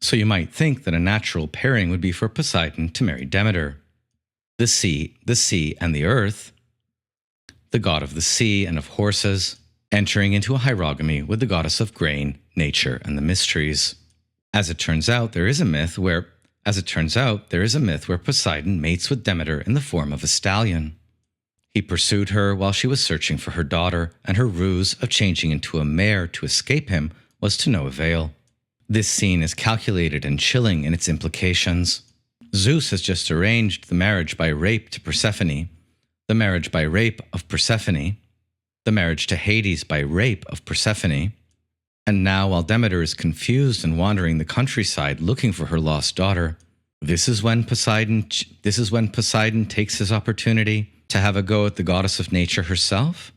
so you might think that a natural pairing would be for Poseidon to marry Demeter. The sea and the earth, the god of the sea and of horses, entering into a hierogamy with the goddess of grain, nature, and the mysteries. As it turns out, there is a myth where Poseidon mates with Demeter in the form of a stallion. He pursued her while she was searching for her daughter, and her ruse of changing into a mare to escape him was to no avail. This scene is calculated and chilling in its implications. Zeus has just arranged the marriage by rape to Persephone, the marriage by rape of Persephone, the marriage to Hades by rape of Persephone, and now while Demeter is confused and wandering the countryside looking for her lost daughter, this is when Poseidon takes his opportunity to have a go at the goddess of nature herself.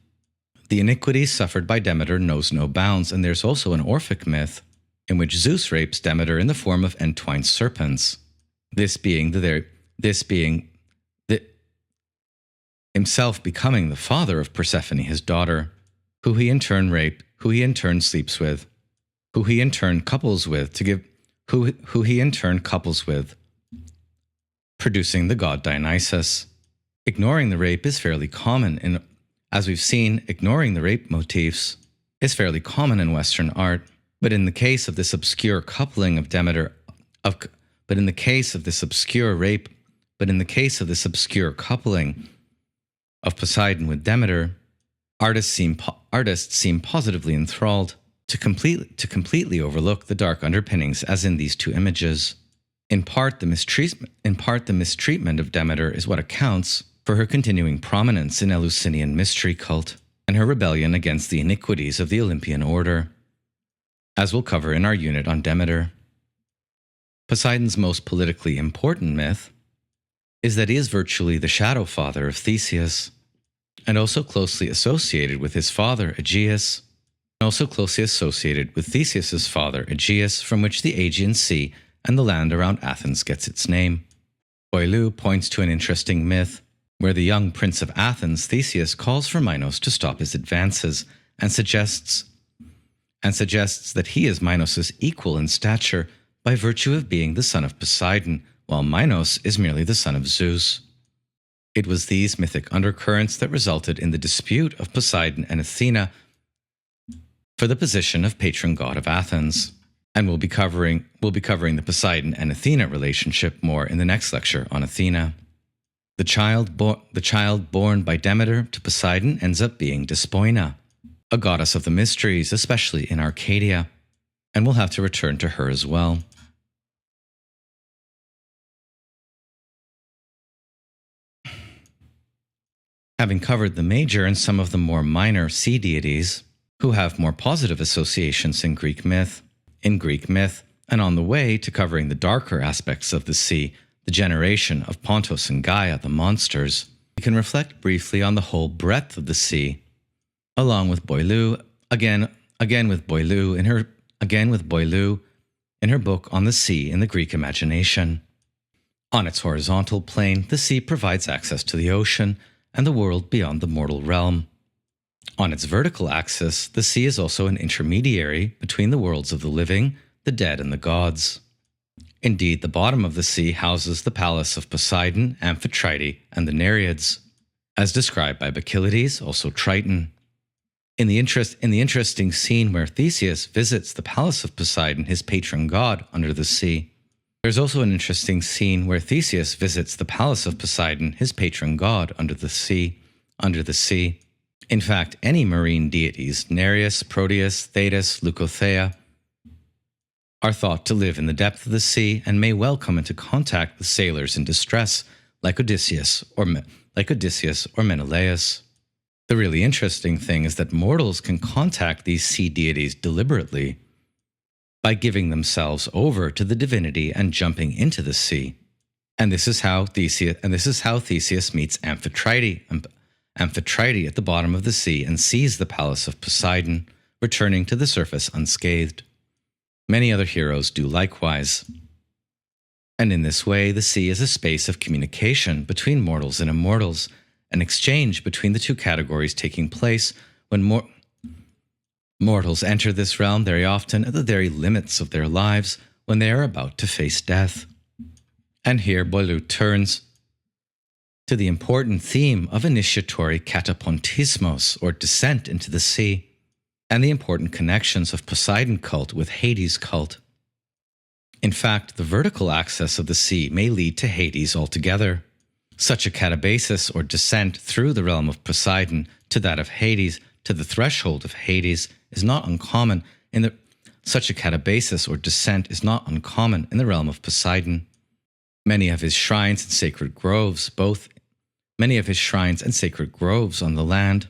The iniquity suffered by Demeter knows no bounds, and there's also an Orphic myth in which Zeus rapes Demeter in the form of entwined serpents. Himself becoming the father of Persephone, his daughter, who he in turn sleeps with, who he in turn couples with, producing the god Dionysus. Ignoring the rape is fairly common ignoring the rape motifs is fairly common in Western art, but in the case of this obscure coupling of Poseidon with Demeter, artists seem positively enthralled to completely overlook the dark underpinnings as in these two images. In part, the mistreatment of Demeter is what accounts for her continuing prominence in Eleusinian mystery cult and her rebellion against the iniquities of the Olympian order, as we'll cover in our unit on Demeter. Poseidon's most politically important myth is that he is virtually the shadow father of Theseus, and also closely associated with his father Aegeus, and also closely associated with Theseus's father Aegeus, from which the Aegean Sea and the land around Athens gets its name. Boileau points to an interesting myth where the young prince of Athens, Theseus, calls for Minos to stop his advances and suggests that he is Minos' equal in stature by virtue of being the son of Poseidon, while Minos is merely the son of Zeus. It was these mythic undercurrents that resulted in the dispute of Poseidon and Athena for the position of patron god of Athens. And we'll be covering the Poseidon and Athena relationship more in the next lecture on Athena. The child born by Demeter to Poseidon ends up being Despoina, a goddess of the mysteries, especially in Arcadia, and we'll have to return to her as well. Having covered the major and some of the more minor sea deities, who have more positive associations in Greek myth, and on the way to covering the darker aspects of the sea, the generation of Pontos and Gaia, the monsters, we can reflect briefly on the whole breadth of the sea, along with Boileau, again with Boileau in her book on the sea in the Greek imagination. On its horizontal plane, the sea provides access to the ocean and the world beyond the mortal realm. On its vertical axis, the sea is also an intermediary between the worlds of the living, the dead, and the gods. Indeed, the bottom of the sea houses the palace of Poseidon, Amphitrite, and the Nereids, as described by Bacchylides, also Triton. In the interesting scene where Theseus visits the palace of Poseidon, his patron god, under the sea, there's also an interesting scene where Theseus visits the palace of Poseidon, his patron god, under the sea. In fact, any marine deities, Nereus, Proteus, Thetis, Leucothea, are thought to live in the depth of the sea and may well come into contact with sailors in distress, like Odysseus or Menelaus. The really interesting thing is that mortals can contact these sea deities deliberately by giving themselves over to the divinity and jumping into the sea. And this is how Theseus meets Amphitrite at the bottom of the sea and sees the palace of Poseidon, returning to the surface unscathed. Many other heroes do likewise. And in this way, the sea is a space of communication between mortals and immortals, an exchange between the two categories taking place when mortals enter this realm very often at the very limits of their lives when they are about to face death. And here Boileau turns to the important theme of initiatory Katapontismos, or descent into the sea, and the important connections of Poseidon cult with Hades cult. In fact, the vertical axis of the sea may lead to Hades altogether. Such a catabasis or descent through the realm of Poseidon to that of Hades, to the threshold of Hades, is not uncommon in the realm of Poseidon. Many of his shrines and sacred groves on the land,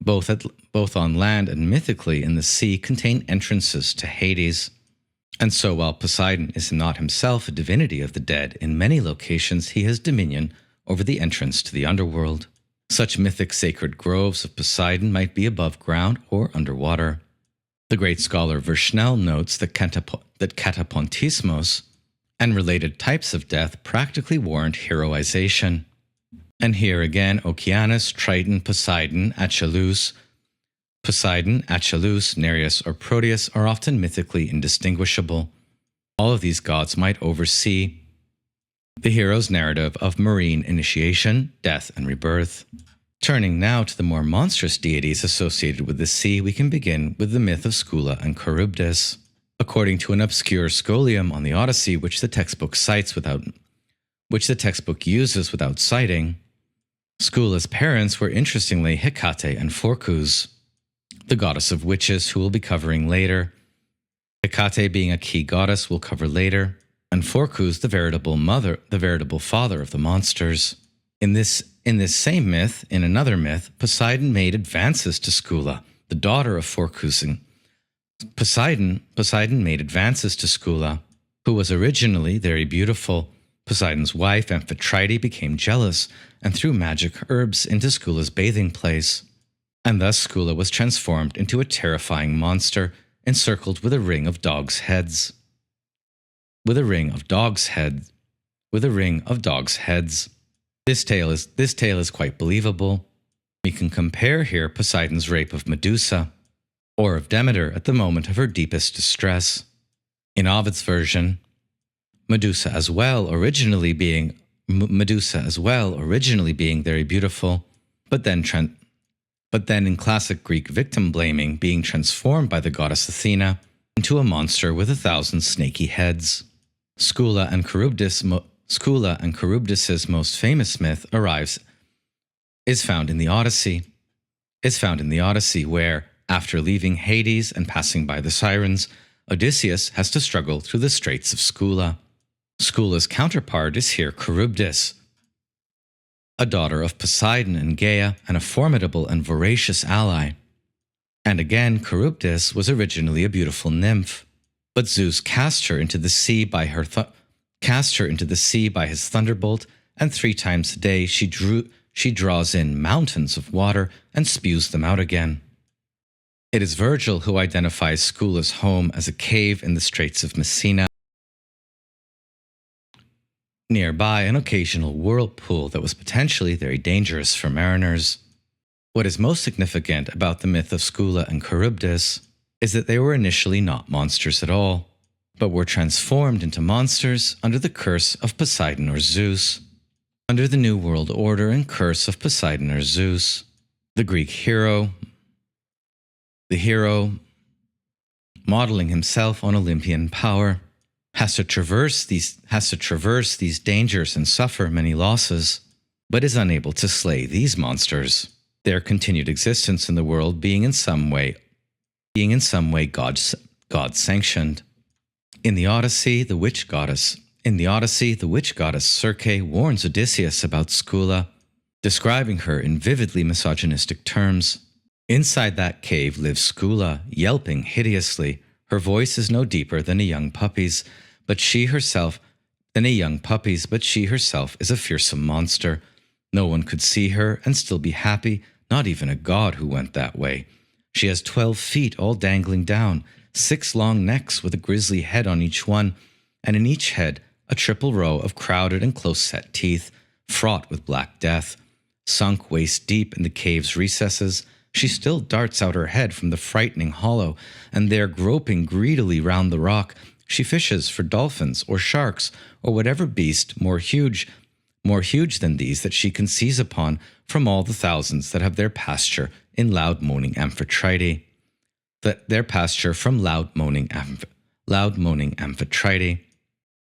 both on land and mythically in the sea, contain entrances to Hades. And so while Poseidon is not himself a divinity of the dead, in many locations he has dominion over the entrance to the underworld. Such mythic sacred groves of Poseidon might be above ground or underwater. The great scholar Verschnell notes that Katapontismos and related types of death practically warrant heroization. And here again, Oceanus, Triton, Poseidon, Achelous, Nereus, or Proteus are often mythically indistinguishable. All of these gods might oversee the hero's narrative of marine initiation, death, and rebirth. Turning now to the more monstrous deities associated with the sea, we can begin with the myth of Scylla and Charybdis. According to an obscure scholium on the Odyssey, which the textbook uses without citing, Scylla's parents were interestingly Hecate and Phokys, the goddess of witches, who we'll be covering later. Hecate being a key goddess we'll cover later, and Phokys the veritable father of the monsters. In this same myth, in another myth, Poseidon made advances to Scylla, the daughter of Phokys. Poseidon made advances to Scylla, who was originally very beautiful. Poseidon's wife, Amphitrite, became jealous and threw magic herbs into Scylla's bathing place. And thus Scylla was transformed into a terrifying monster, encircled with a ring of dogs' heads. This tale is quite believable. We can compare here Poseidon's rape of Medusa, or of Demeter at the moment of her deepest distress. In Ovid's version, Medusa as well originally being very beautiful, but then in classic Greek victim blaming being transformed by the goddess Athena into a monster with 1,000 snaky heads. Scylla and Charybdis's most famous myth is found in the Odyssey, where, after leaving Hades and passing by the Sirens, Odysseus has to struggle through the straits of Scylla. Scylla's counterpart is here Charybdis, a daughter of Poseidon and Gaia and a formidable and voracious ally. And again, Charybdis was originally a beautiful nymph, but Zeus cast her into the sea by his thunderbolt, and 3 times a day she draws in mountains of water and spews them out again. It is Virgil who identifies Scylla's home as a cave in the Straits of Messina, nearby an occasional whirlpool that was potentially very dangerous for mariners. What is most significant about the myth of Scylla and Charybdis is that they were initially not monsters at all, but were transformed into monsters under the curse of Poseidon or Zeus, under the New World Order and curse of Poseidon or Zeus. The Greek hero, modeling himself on Olympian power, has to traverse these dangers and suffer many losses, but is unable to slay these monsters, their continued existence in the world being in some way God-sanctioned. In the Odyssey, the witch goddess Circe warns Odysseus about Scylla, describing her in vividly misogynistic terms. Inside that cave lives Scylla, yelping hideously. Her voice is no deeper than a young puppy's, but she herself is a fearsome monster. No one could see her and still be happy, not even a god who went that way. She has 12 feet all dangling down, 6 long necks with a grisly head on each one, and in each head a triple row of crowded and close-set teeth, fraught with black death. Sunk waist deep in the cave's recesses, she still darts out her head from the frightening hollow, and there, groping greedily round the rock, she fishes for dolphins or sharks or whatever beast more huge than these that she can seize upon from all the thousands that have their pasture in loud moaning Amphitrite. Amphitrite.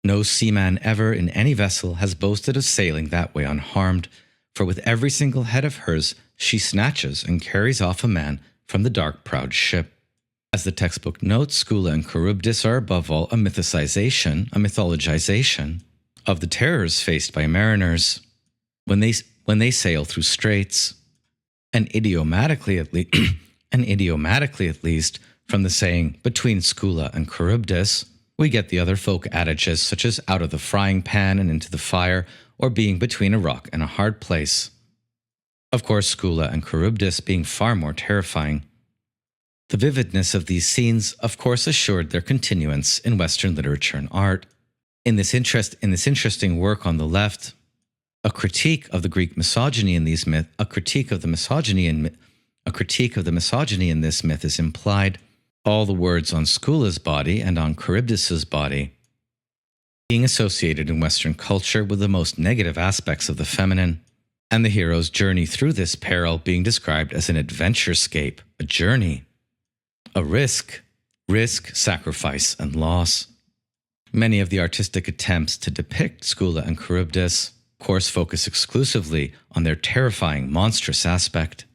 No seaman ever in any vessel has boasted of sailing that way unharmed, for with every single head of hers she snatches and carries off a man from the dark proud ship. As the textbook notes, Scylla and Charybdis are above all a mythologization of the terrors faced by mariners when they sail through straits, and idiomatically at least, from the saying between Scylla and Charybdis, we get the other folk adages such as out of the frying pan and into the fire, or being between a rock and a hard place. Of course, Scylla and Charybdis being far more terrifying. The vividness of these scenes, of course, assured their continuance in Western literature and art. In this interesting work on the left, a critique of the Greek misogyny in these myths, a critique of the misogyny in this myth is implied. All the words on Scylla's body and on Charybdis's body being associated in Western culture with the most negative aspects of the feminine, and the hero's journey through this peril being described as an adventurescape, a journey, a risk, sacrifice, and loss. Many of the artistic attempts to depict Scylla and Charybdis, of course, focus exclusively on their terrifying, monstrous aspect.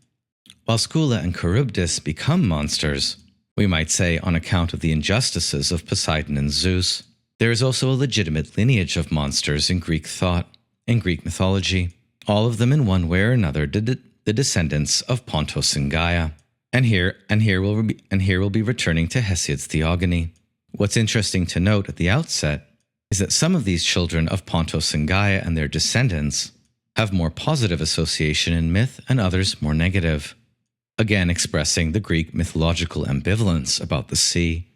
While Scylla and Charybdis become monsters, we might say on account of the injustices of Poseidon and Zeus, There is also a legitimate lineage of monsters in Greek thought, in Greek mythology, all of them in one way or another the descendants of Pontos and Gaia. And here we'll be returning to Hesiod's theogony. What's interesting to note at the outset is that some of these children of Pontos and Gaia and their descendants have more positive association in myth and others more negative, again expressing the Greek mythological ambivalence about the sea.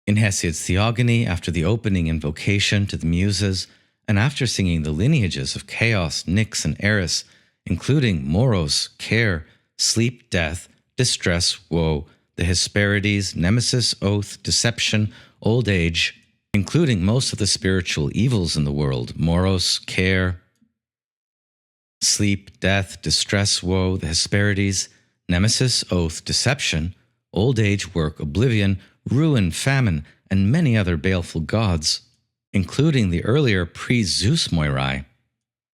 In Hesiod's theogony, after the opening invocation to the Muses, and after singing the lineages of Chaos, Nyx, and Eris, including Moros, care, sleep, death, distress, woe, the Hesperides, nemesis, oath, deception, old age, including most of the spiritual evils in the world, Moros, care, sleep, death, distress, woe, the Hesperides, nemesis, oath, deception, old age, work, oblivion, ruin, famine, and many other baleful gods, including the earlier pre-Zeus Moirai.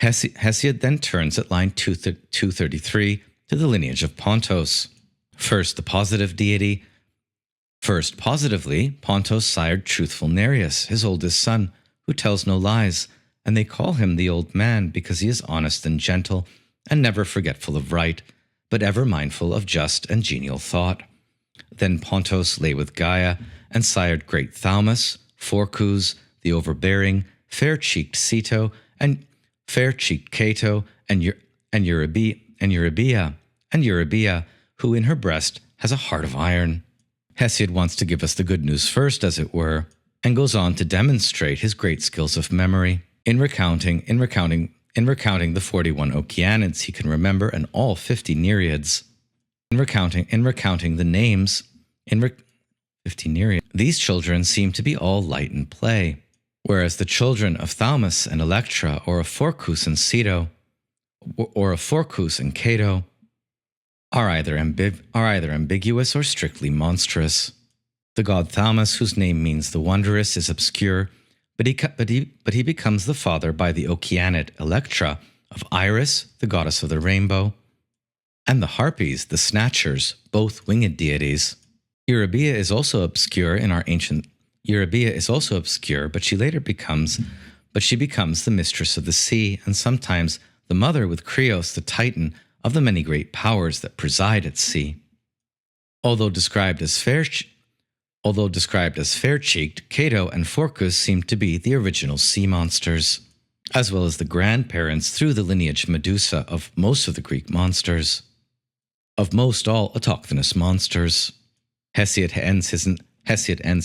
Hesiod then turns at line 233 to the lineage of Pontos. First, the positive deity. First, positively, Pontos sired truthful Nereus, his oldest son, who tells no lies, and they call him the Old Man because he is honest and gentle, and never forgetful of right, but ever mindful of just and genial thought. Then Pontos lay with Gaia, and sired great Thaumas, Phorcus, the overbearing, fair-cheeked Ceto, and fair-cheeked Keto, and Eurybia, who in her breast has a heart of iron. Hesiod wants to give us the good news first, as it were, and goes on to demonstrate his great skills of memory in recounting the 41 Oceanids he can remember and all 50 Nereids. In recounting the names 50 Nereids. These children seem to be all light and play, whereas the children of Thaumas and Electra, or of Phorcus and Ceto, or of Phorcus and Keto, are either ambiguous or strictly monstrous. The god Thaumas, whose name means the wondrous, is obscure, but he becomes the father by the Oceanid Electra of Iris, the goddess of the rainbow, and the Harpies, the Snatchers, both winged deities. Eurybia is also obscure in our ancient. But she becomes the mistress of the sea, and sometimes the mother with Krios, the Titan, of the many great powers that preside at sea. Although described as fair-cheeked, Keto and Phorcus seem to be the original sea monsters, as well as the grandparents through the lineage Medusa of most of the Greek monsters, of most all autochthonous monsters. Hesiod ends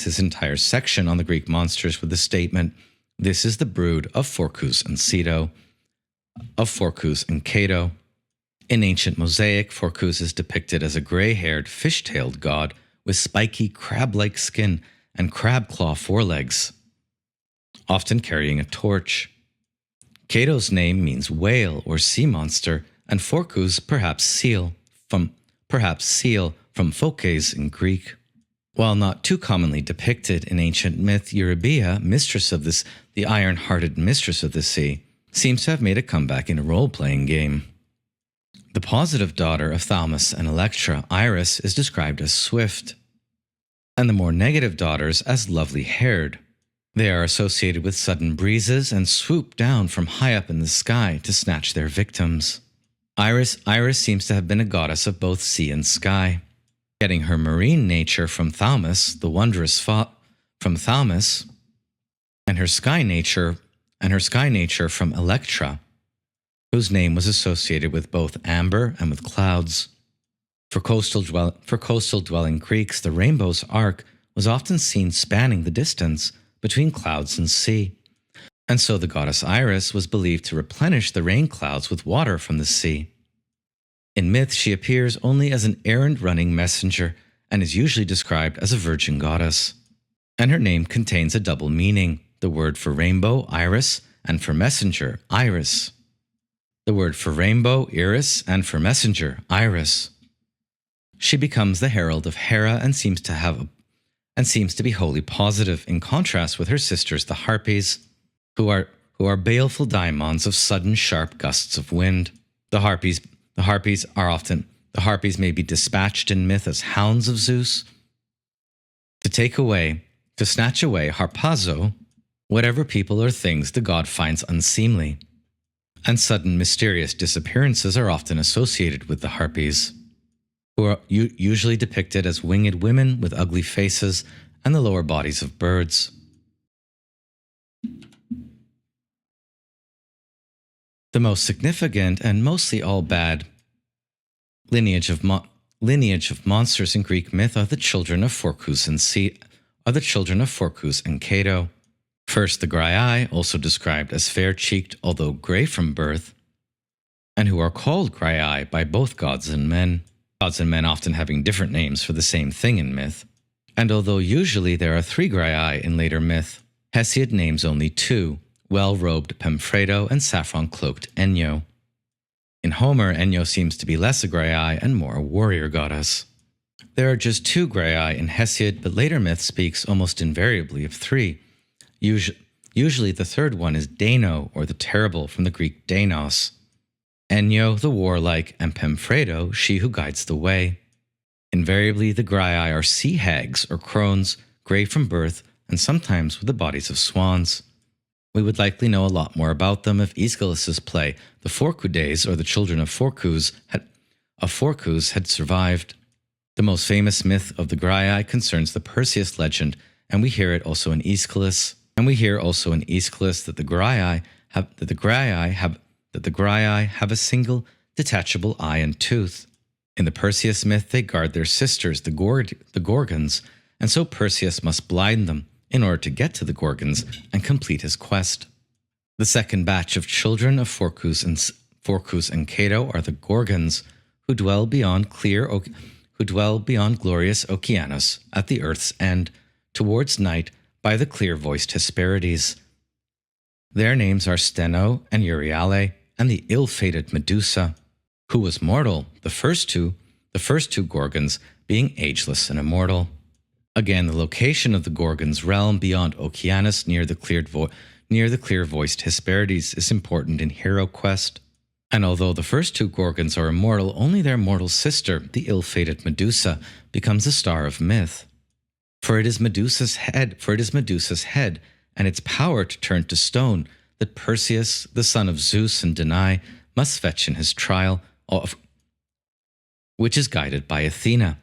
his entire section on the Greek monsters with the statement, "This is the brood of Phorcus and Ceto, of Phorcus and Keto." In ancient mosaic, Phorcus is depicted as a gray-haired, fish-tailed god with spiky, crab-like skin and crab-claw forelegs, often carrying a torch. Keto's name means whale or sea monster, and Phorcus perhaps seal from Phokys in Greek. While not too commonly depicted in ancient myth, Eurybia, the iron-hearted mistress of the sea, seems to have made a comeback in a role-playing game. The positive daughter of Thaumas and Electra, Iris, is described as swift, and the more negative daughters as lovely-haired. They are associated with sudden breezes and swoop down from high up in the sky to snatch their victims. Iris seems to have been a goddess of both sea and sky, getting her marine nature from Thaumas, the wondrous from Thaumas, and her sky nature from Electra, whose name was associated with both amber and with clouds. For coastal dwelling Greeks, the rainbow's arc was often seen spanning the distance between clouds and sea, and so the goddess Iris was believed to replenish the rain clouds with water from the sea. In myth, she appears only as an errand-running messenger and is usually described as a virgin goddess. And her name contains a double meaning, the word for rainbow, Iris, and for messenger, Iris. The word for rainbow, Iris, and for messenger, Iris. She becomes the herald of Hera and seems to be wholly positive, in contrast with her sisters, the Harpies, who are baleful daimons of sudden sharp gusts of wind. The Harpies may be dispatched in myth as hounds of Zeus to snatch away Harpazo, whatever people or things the god finds unseemly. And sudden mysterious disappearances are often associated with the Harpies, who are usually depicted as winged women with ugly faces and the lower bodies of birds. The most significant and mostly all bad lineage of monsters in Greek myth are the children of Phokys and Keto. First, the Graiai, also described as fair-cheeked although grey from birth, and who are called Graiai by both gods and men. Gods and men often having different names for the same thing in myth. And although usually there are 3 Graiai in later myth, Hesiod names only 2, well-robed Pemphredo and saffron-cloaked Enyo. In Homer, Enyo seems to be less a Graiai and more a warrior goddess. There are just 2 Graiai in Hesiod, but later myth speaks almost invariably of 3. Usually the third one is Dano, or the terrible, from the Greek Danos. Enyo, the warlike, and Pemphredo, she who guides the way. Invariably, the Graiai are sea hags or crones, grey from birth, and sometimes with the bodies of swans. We would likely know a lot more about them if Aeschylus's play, The Phorkydes, or the Children of Phokys, had survived. The most famous myth of the Graiai concerns the Perseus legend, and we hear also in Aeschylus that the Graiai have a single detachable eye and tooth. In the Perseus myth, they guard their sisters, the Gorgons, and so Perseus must blind them in order to get to the Gorgons and complete his quest. The second batch of children of Phokys and Keto are the Gorgons, who dwell beyond glorious Okeanos at the earth's end, towards night, by the clear-voiced Hesperides. Their names are Steno and Euryale, and the ill-fated Medusa, who was mortal, the first two Gorgons being ageless and immortal. Again, the location of the Gorgons' realm beyond Okeanos near the clear-voiced Hesperides is important in hero quest. And although the first 2 Gorgons are immortal, only their mortal sister, the ill-fated Medusa, becomes a star of myth. For it is Medusa's head and its power to turn to stone that Perseus, the son of Zeus and Danae, must fetch in his trial, which is guided by Athena,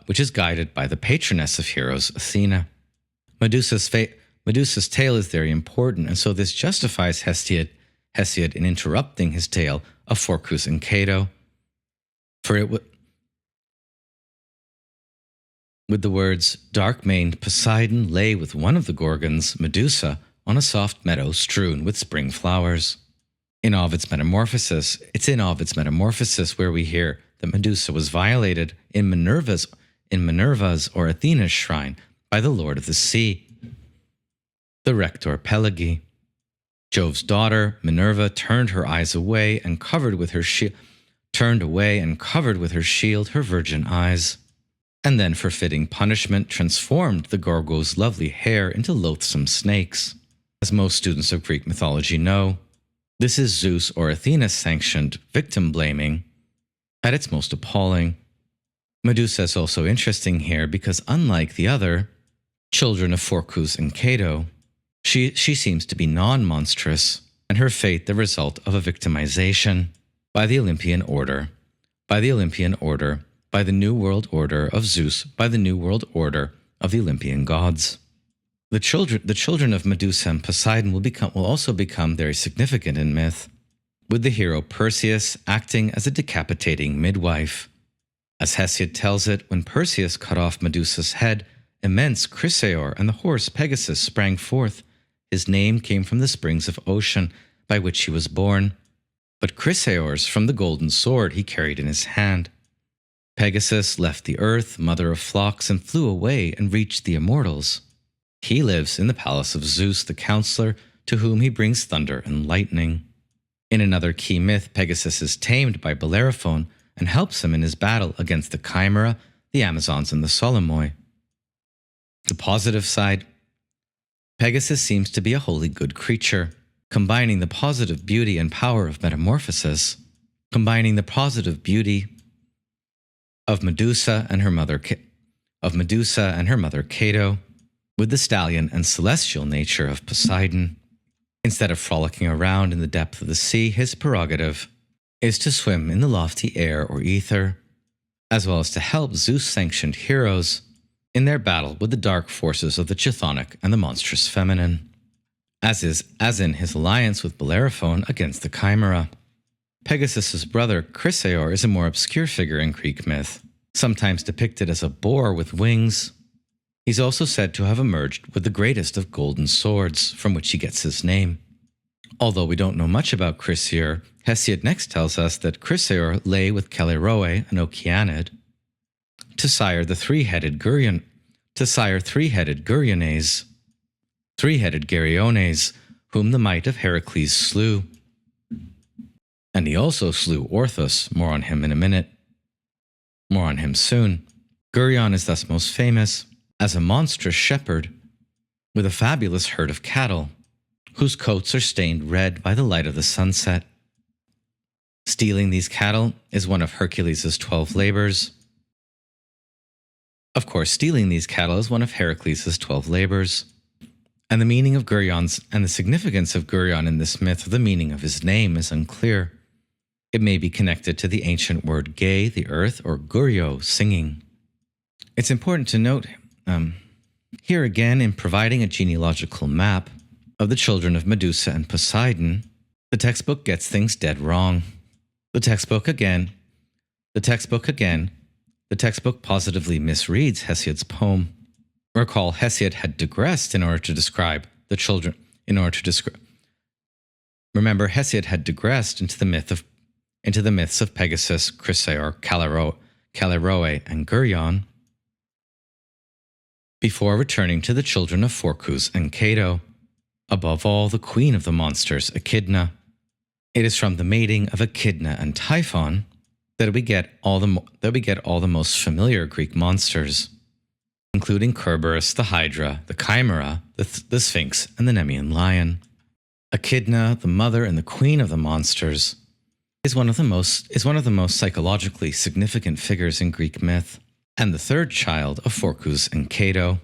which is guided by the patroness of heroes, Athena. Medusa's tale is very important, and so this justifies Hesiod in interrupting his tale of Phokys and Keto. For it with the words, dark-maned Poseidon lay with one of the Gorgons, Medusa, on a soft meadow strewn with spring flowers. It's in Ovid's Metamorphosis where we hear that Medusa was violated in Minerva's or Athena's shrine by the Lord of the Sea, the Rector Pelagi. Jove's daughter, Minerva, turned away and covered with her shield her virgin eyes, and then for fitting punishment transformed the Gorgo's lovely hair into loathsome snakes. As most students of Greek mythology know, this is Zeus or Athena-sanctioned victim-blaming at its most appalling. Medusa is also interesting here because unlike the other children of Phokys and Keto, she seems to be non-monstrous, and her fate the result of a victimization by the Olympian order, by the New World Order of Zeus, by the New World Order of the Olympian gods. The children of Medusa and Poseidon will also become very significant in myth, with the hero Perseus acting as a decapitating midwife. As Hesiod tells it, when Perseus cut off Medusa's head, immense Chyrsaor and the horse Pegasus sprang forth. His name came from the springs of ocean by which he was born, but Chrysaor's from the golden sword he carried in his hand. Pegasus left the earth, mother of flocks, and flew away and reached the immortals. He lives in the palace of Zeus, the counselor, to whom he brings thunder and lightning. In another key myth, Pegasus is tamed by Bellerophon and helps him in his battle against the Chimera, the Amazons, and the Solomoi. The positive side, Pegasus seems to be a wholly good creature, combining the positive beauty and power of metamorphosis, combining the positive beauty of Medusa and her mother Keto, with the stallion and celestial nature of Poseidon. Instead of frolicking around in the depth of the sea, his prerogative is to swim in the lofty air or ether, as well as to help Zeus-sanctioned heroes in their battle with the dark forces of the chthonic and the monstrous feminine, as in his alliance with Bellerophon against the Chimera. Pegasus's brother Chyrsaor is a more obscure figure in Greek myth, sometimes depicted as a boar with wings. He's also said to have emerged with the greatest of golden swords, from which he gets his name. Although we don't know much about Chyrsaor, Hesiod next tells us that Chyrsaor lay with Callirhoe, an Oceanid, to sire three-headed Geryones, three-headed Geryones, whom the might of Heracles slew. And he also slew Orthos, more on him in a minute. More on him soon. Geryon is thus most famous as a monstrous shepherd with a fabulous herd of cattle, whose coats are stained red by the light of the sunset. Stealing these cattle is one of Hercules' 12 labors. Of course, stealing these cattle is one of Heracles' 12 labors. And the meaning of Geryon's and the significance of Geryon in this myth, or the meaning of his name, is unclear. It may be connected to the ancient word gay, the earth, or guryo, singing. It's important to note here again, in providing a genealogical map of the children of Medusa and Poseidon, the textbook gets things dead wrong. The textbook positively misreads Hesiod's poem. Recall, Hesiod had digressed in order to describe the children, Remember, Hesiod had digressed into the myths of Pegasus, Chyrsaor, Callirhoe, and Geryon, before returning to the children of Phokys and Keto, above all the queen of the monsters, Echidna. It is from the mating of Echidna and Typhon that we get all the most familiar Greek monsters, including Cerberus, the Hydra, the Chimera, the Sphinx, and the Nemean lion. Echidna, the mother and the queen of the monsters, is one of the most psychologically significant figures in Greek myth, and the third child of Phokys and Keto.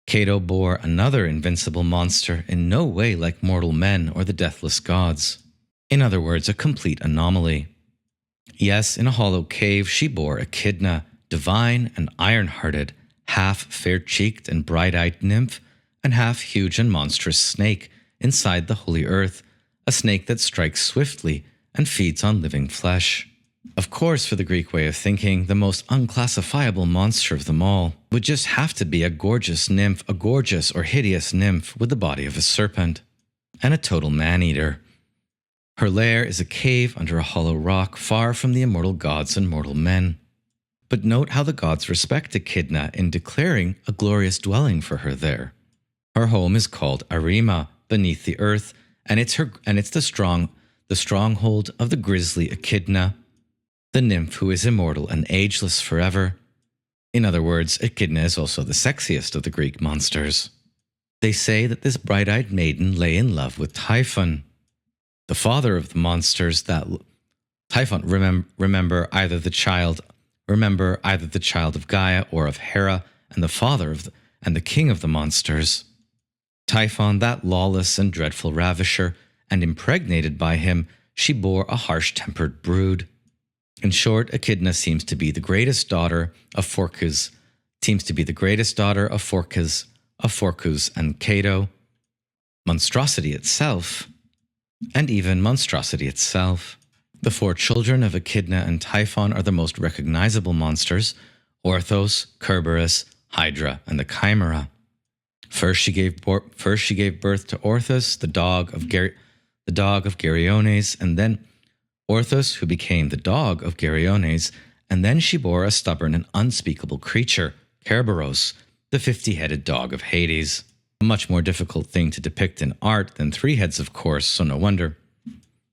Keto bore another invincible monster in no way like mortal men or the deathless gods. In other words, a complete anomaly. Yes, in a hollow cave she bore Echidna, divine and iron-hearted, half fair-cheeked and bright-eyed nymph, and half huge and monstrous snake inside the holy earth, a snake that strikes swiftly and feeds on living flesh. Of course, for the Greek way of thinking, the most unclassifiable monster of them all would just have to be a gorgeous or hideous nymph with the body of a serpent, and a total man-eater. Her lair is a cave under a hollow rock, far from the immortal gods and mortal men. But note how the gods respect Echidna in declaring a glorious dwelling for her there. Her home is called Arima, beneath the earth, and it's the stronghold of the grisly Echidna, the nymph who is immortal and ageless forever. In other words, Echidna is also the sexiest of the Greek monsters. They say that this bright-eyed maiden lay in love with Typhon, the father of the monsters. Typhon, remember either the child of Gaia or of Hera, and the father and the king of the monsters. Typhon, that lawless and dreadful ravisher, and impregnated by him, she bore a harsh-tempered brood. In short, Echidna seems to be the greatest daughter of Phokys, and Keto, monstrosity itself, and even monstrosity itself. The four children of Echidna and Typhon are the most recognizable monsters: Orthos, Cerberus, Hydra, and the Chimera. First she gave birth to Orthos, the dog of Geryones, and then Orthos, who became the dog of Geryones, and then she bore a stubborn and unspeakable creature, Cerberus, the 50-headed dog of Hades. A much more difficult thing to depict in art than three heads, of course, so no wonder.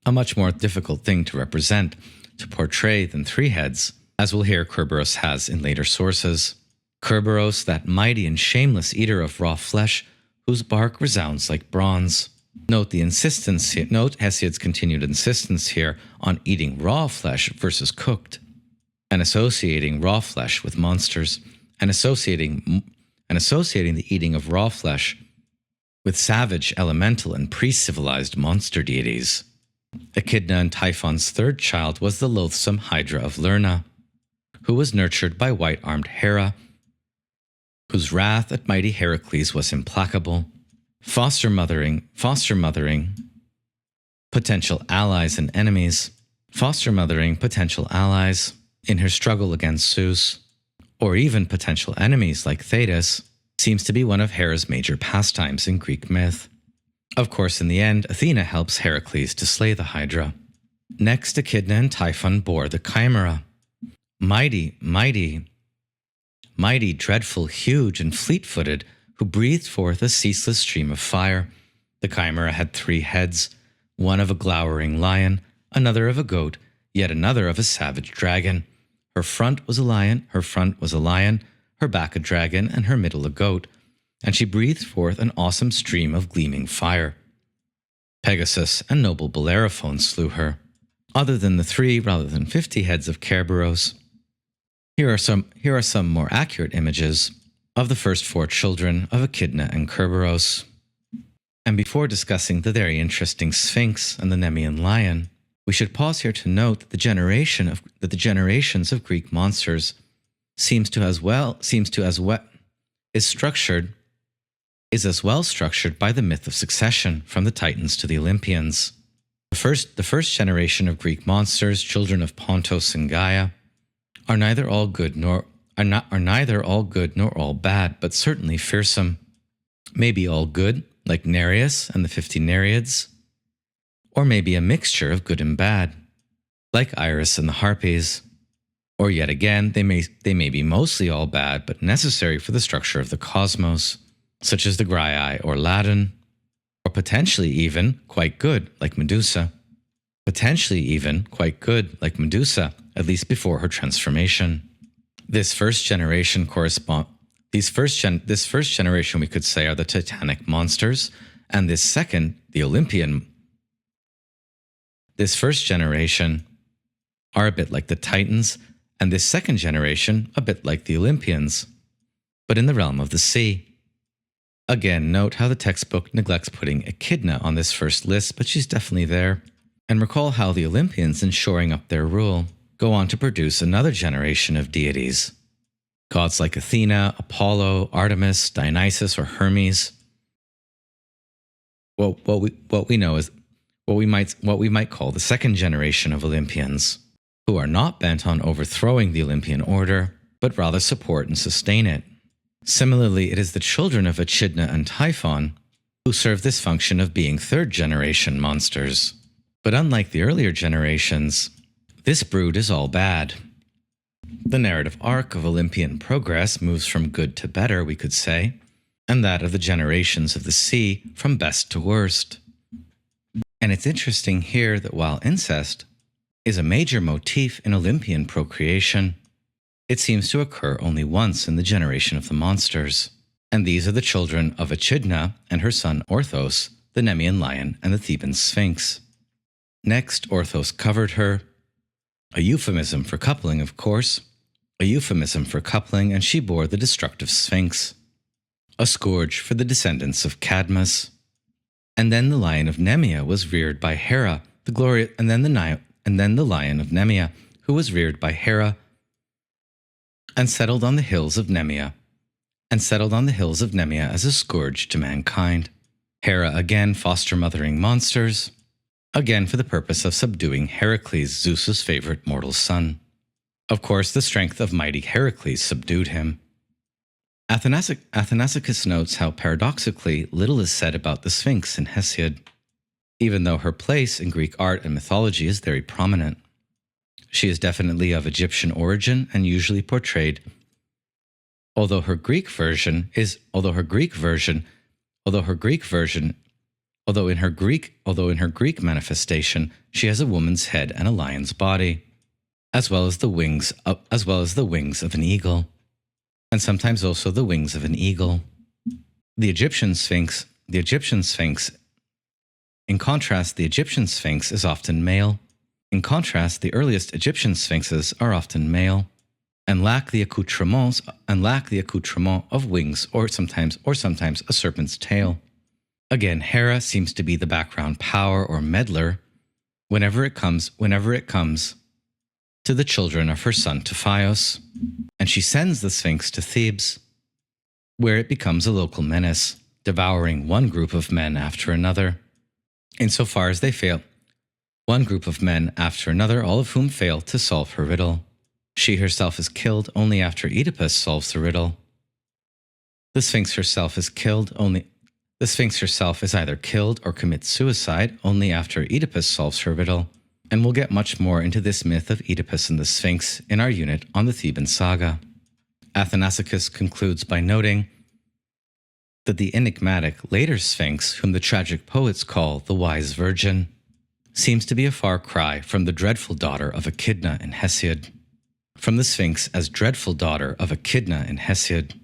A much more difficult thing to represent, to portray than three heads, as we'll hear Cerberus has in later sources. Cerberus, that mighty and shameless eater of raw flesh, whose bark resounds like bronze. Note Hesiod's continued insistence here on eating raw flesh versus cooked, and associating raw flesh with monsters, and associating and associating the eating of raw flesh with savage, elemental, and pre-civilized monster deities. Echidna and Typhon's third child was the loathsome Hydra of Lerna, who was nurtured by white-armed Hera, whose wrath at mighty Heracles was implacable. Foster mothering, potential allies and enemies. Foster mothering potential allies in her struggle against Zeus, or even potential enemies like Thetis, seems to be one of Hera's major pastimes in Greek myth. Of course, in the end, Athena helps Heracles to slay the Hydra. Next, Echidna and Typhon bore the Chimera. Mighty, dreadful, huge, and fleet-footed, who breathed forth a ceaseless stream of fire. The Chimera had 3 heads, one of a glowering lion, another of a goat, yet another of a savage dragon. Her front was a lion, her back a dragon, and her middle a goat, and she breathed forth an awesome stream of gleaming fire. Pegasus and noble Bellerophon slew her. Other than the 3 rather than 50 heads of Cerberus, here are some more accurate images of the first 4 children of Echidna and Cerberus. And before discussing the very interesting Sphinx and the Nemean lion, we should pause here to note that the generations of Greek monsters is as well structured by the myth of succession from the Titans to the Olympians. The first generation of Greek monsters, children of Pontos and Gaia, are neither all good nor all bad, but certainly fearsome. Maybe all good, like Nereus and the 50 Nereids, or maybe a mixture of good and bad, like Iris and the Harpies. Or yet again, they may be mostly all bad, but necessary for the structure of the cosmos, such as the Graiai or Ladin, or potentially even quite good, like Medusa. At least before her transformation. This first generation we could say are the Titanic monsters, and this second, the Olympian. This first generation are a bit like the Titans, and this second generation a bit like the Olympians, but in the realm of the sea. Again, note how the textbook neglects putting Echidna on this first list, but she's definitely there. And recall how the Olympians, in shoring up their rule, go on to produce another generation of deities. Gods like Athena, Apollo, Artemis, Dionysus, or Hermes. What we might call the second generation of Olympians, who are not bent on overthrowing the Olympian order, but rather support and sustain it. Similarly, it is the children of Echidna and Typhon who serve this function of being third-generation monsters. But unlike the earlier generations, this brood is all bad. The narrative arc of Olympian progress moves from good to better, we could say, and that of the generations of the sea from best to worst. And it's interesting here that while incest is a major motif in Olympian procreation, it seems to occur only once in the generation of the monsters, and these are the children of Echidna and her son Orthos, the Nemean lion and the Theban Sphinx. Next, Orthos covered her, a euphemism for coupling, of course, and she bore the destructive Sphinx, a scourge for the descendants of Cadmus. And then the lion of Nemea was reared by Hera, and then the lion of Nemea, who was reared by Hera, and settled on the hills of Nemea, as a scourge to mankind. Hera again foster-mothering monsters, again for the purpose of subduing Heracles, Zeus's favorite mortal son. Of course, the strength of mighty Heracles subdued him. Athanasicus notes how paradoxically little is said about the Sphinx in Hesiod, even though her place in Greek art and mythology is very prominent. She is definitely of Egyptian origin and usually portrayed, although in her Greek version, manifestation, she has a woman's head and a lion's body, as well as the wings of an eagle, and sometimes also the wings of an eagle. In contrast, the Egyptian Sphinx is often male. In contrast, the earliest Egyptian sphinxes are often male. and lack the accoutrements of wings or sometimes a serpent's tail. Again, Hera seems to be the background power or meddler whenever it comes to the children of her son Tiphaios, and she sends the Sphinx to Thebes, where it becomes a local menace, devouring one group of men after another, insofar as they fail. One group of men after another, all of whom fail to solve her riddle. She herself is killed only after Oedipus solves the riddle. The Sphinx herself is either killed or commits suicide only after Oedipus solves her riddle, and we'll get much more into this myth of Oedipus and the Sphinx in our unit on the Theban saga. Athanasicus concludes by noting that the enigmatic later Sphinx, whom the tragic poets call the Wise Virgin, seems to be a far cry from the dreadful daughter of Echidna in Hesiod. From the Sphinx as dreadful daughter of Echidna in Hesiod.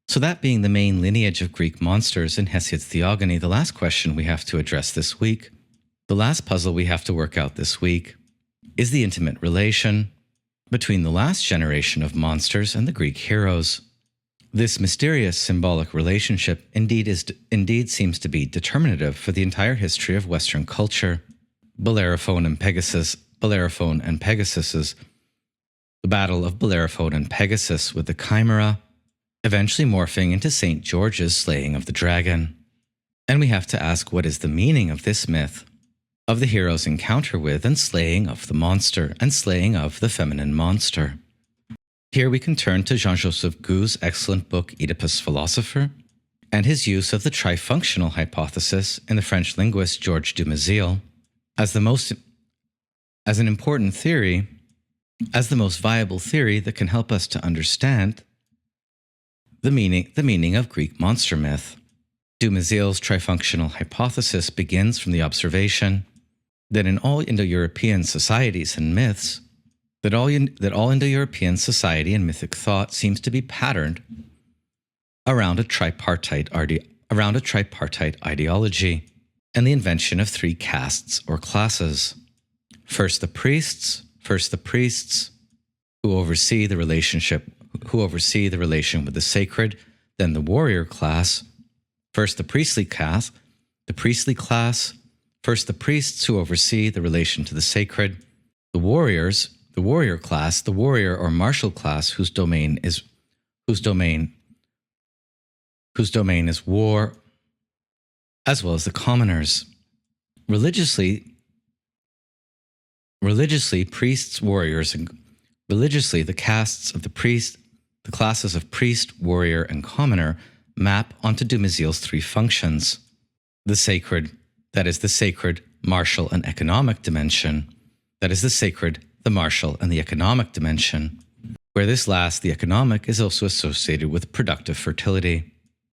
So that being the main lineage of Greek monsters in Hesiod's theogony, the last question we have to address this week, the last puzzle we have to work out this week, is the intimate relation between the last generation of monsters and the Greek heroes. This mysterious symbolic relationship indeed seems to be determinative for the entire history of Western culture. Bellerophon and Pegasus, the battle of Bellerophon and Pegasus with the Chimera, eventually morphing into St. George's slaying of the dragon. And we have to ask, what is the meaning of this myth, of the hero's encounter with and slaying of the monster and slaying of the feminine monster? Here we can turn to Jean-Joseph Gou's excellent book Oedipus Philosopher, and his use of the trifunctional hypothesis in the French linguist Georges Dumézil as the most viable theory that can help us to understand the meaning of Greek monster myth. Dumézil's trifunctional hypothesis begins from the observation that in all Indo-European societies and myths, that all Indo-European society and mythic thought seems to be patterned around a tripartite ideology and the invention of three castes or classes. First the priests who oversee the relation with the sacred, then the warrior class. First the priestly class, first the priests who oversee the relation to the sacred, the warrior or martial class whose domain is war, as well as the commoners. Religiously, priests, warriors, and religiously the castes of the priest, the classes of priest, warrior, and commoner map onto Dumézil's three functions: the sacred, that is the sacred, martial, and economic dimension; that is the sacred, the martial, and the economic dimension, where this last, the economic, is also associated with productive fertility.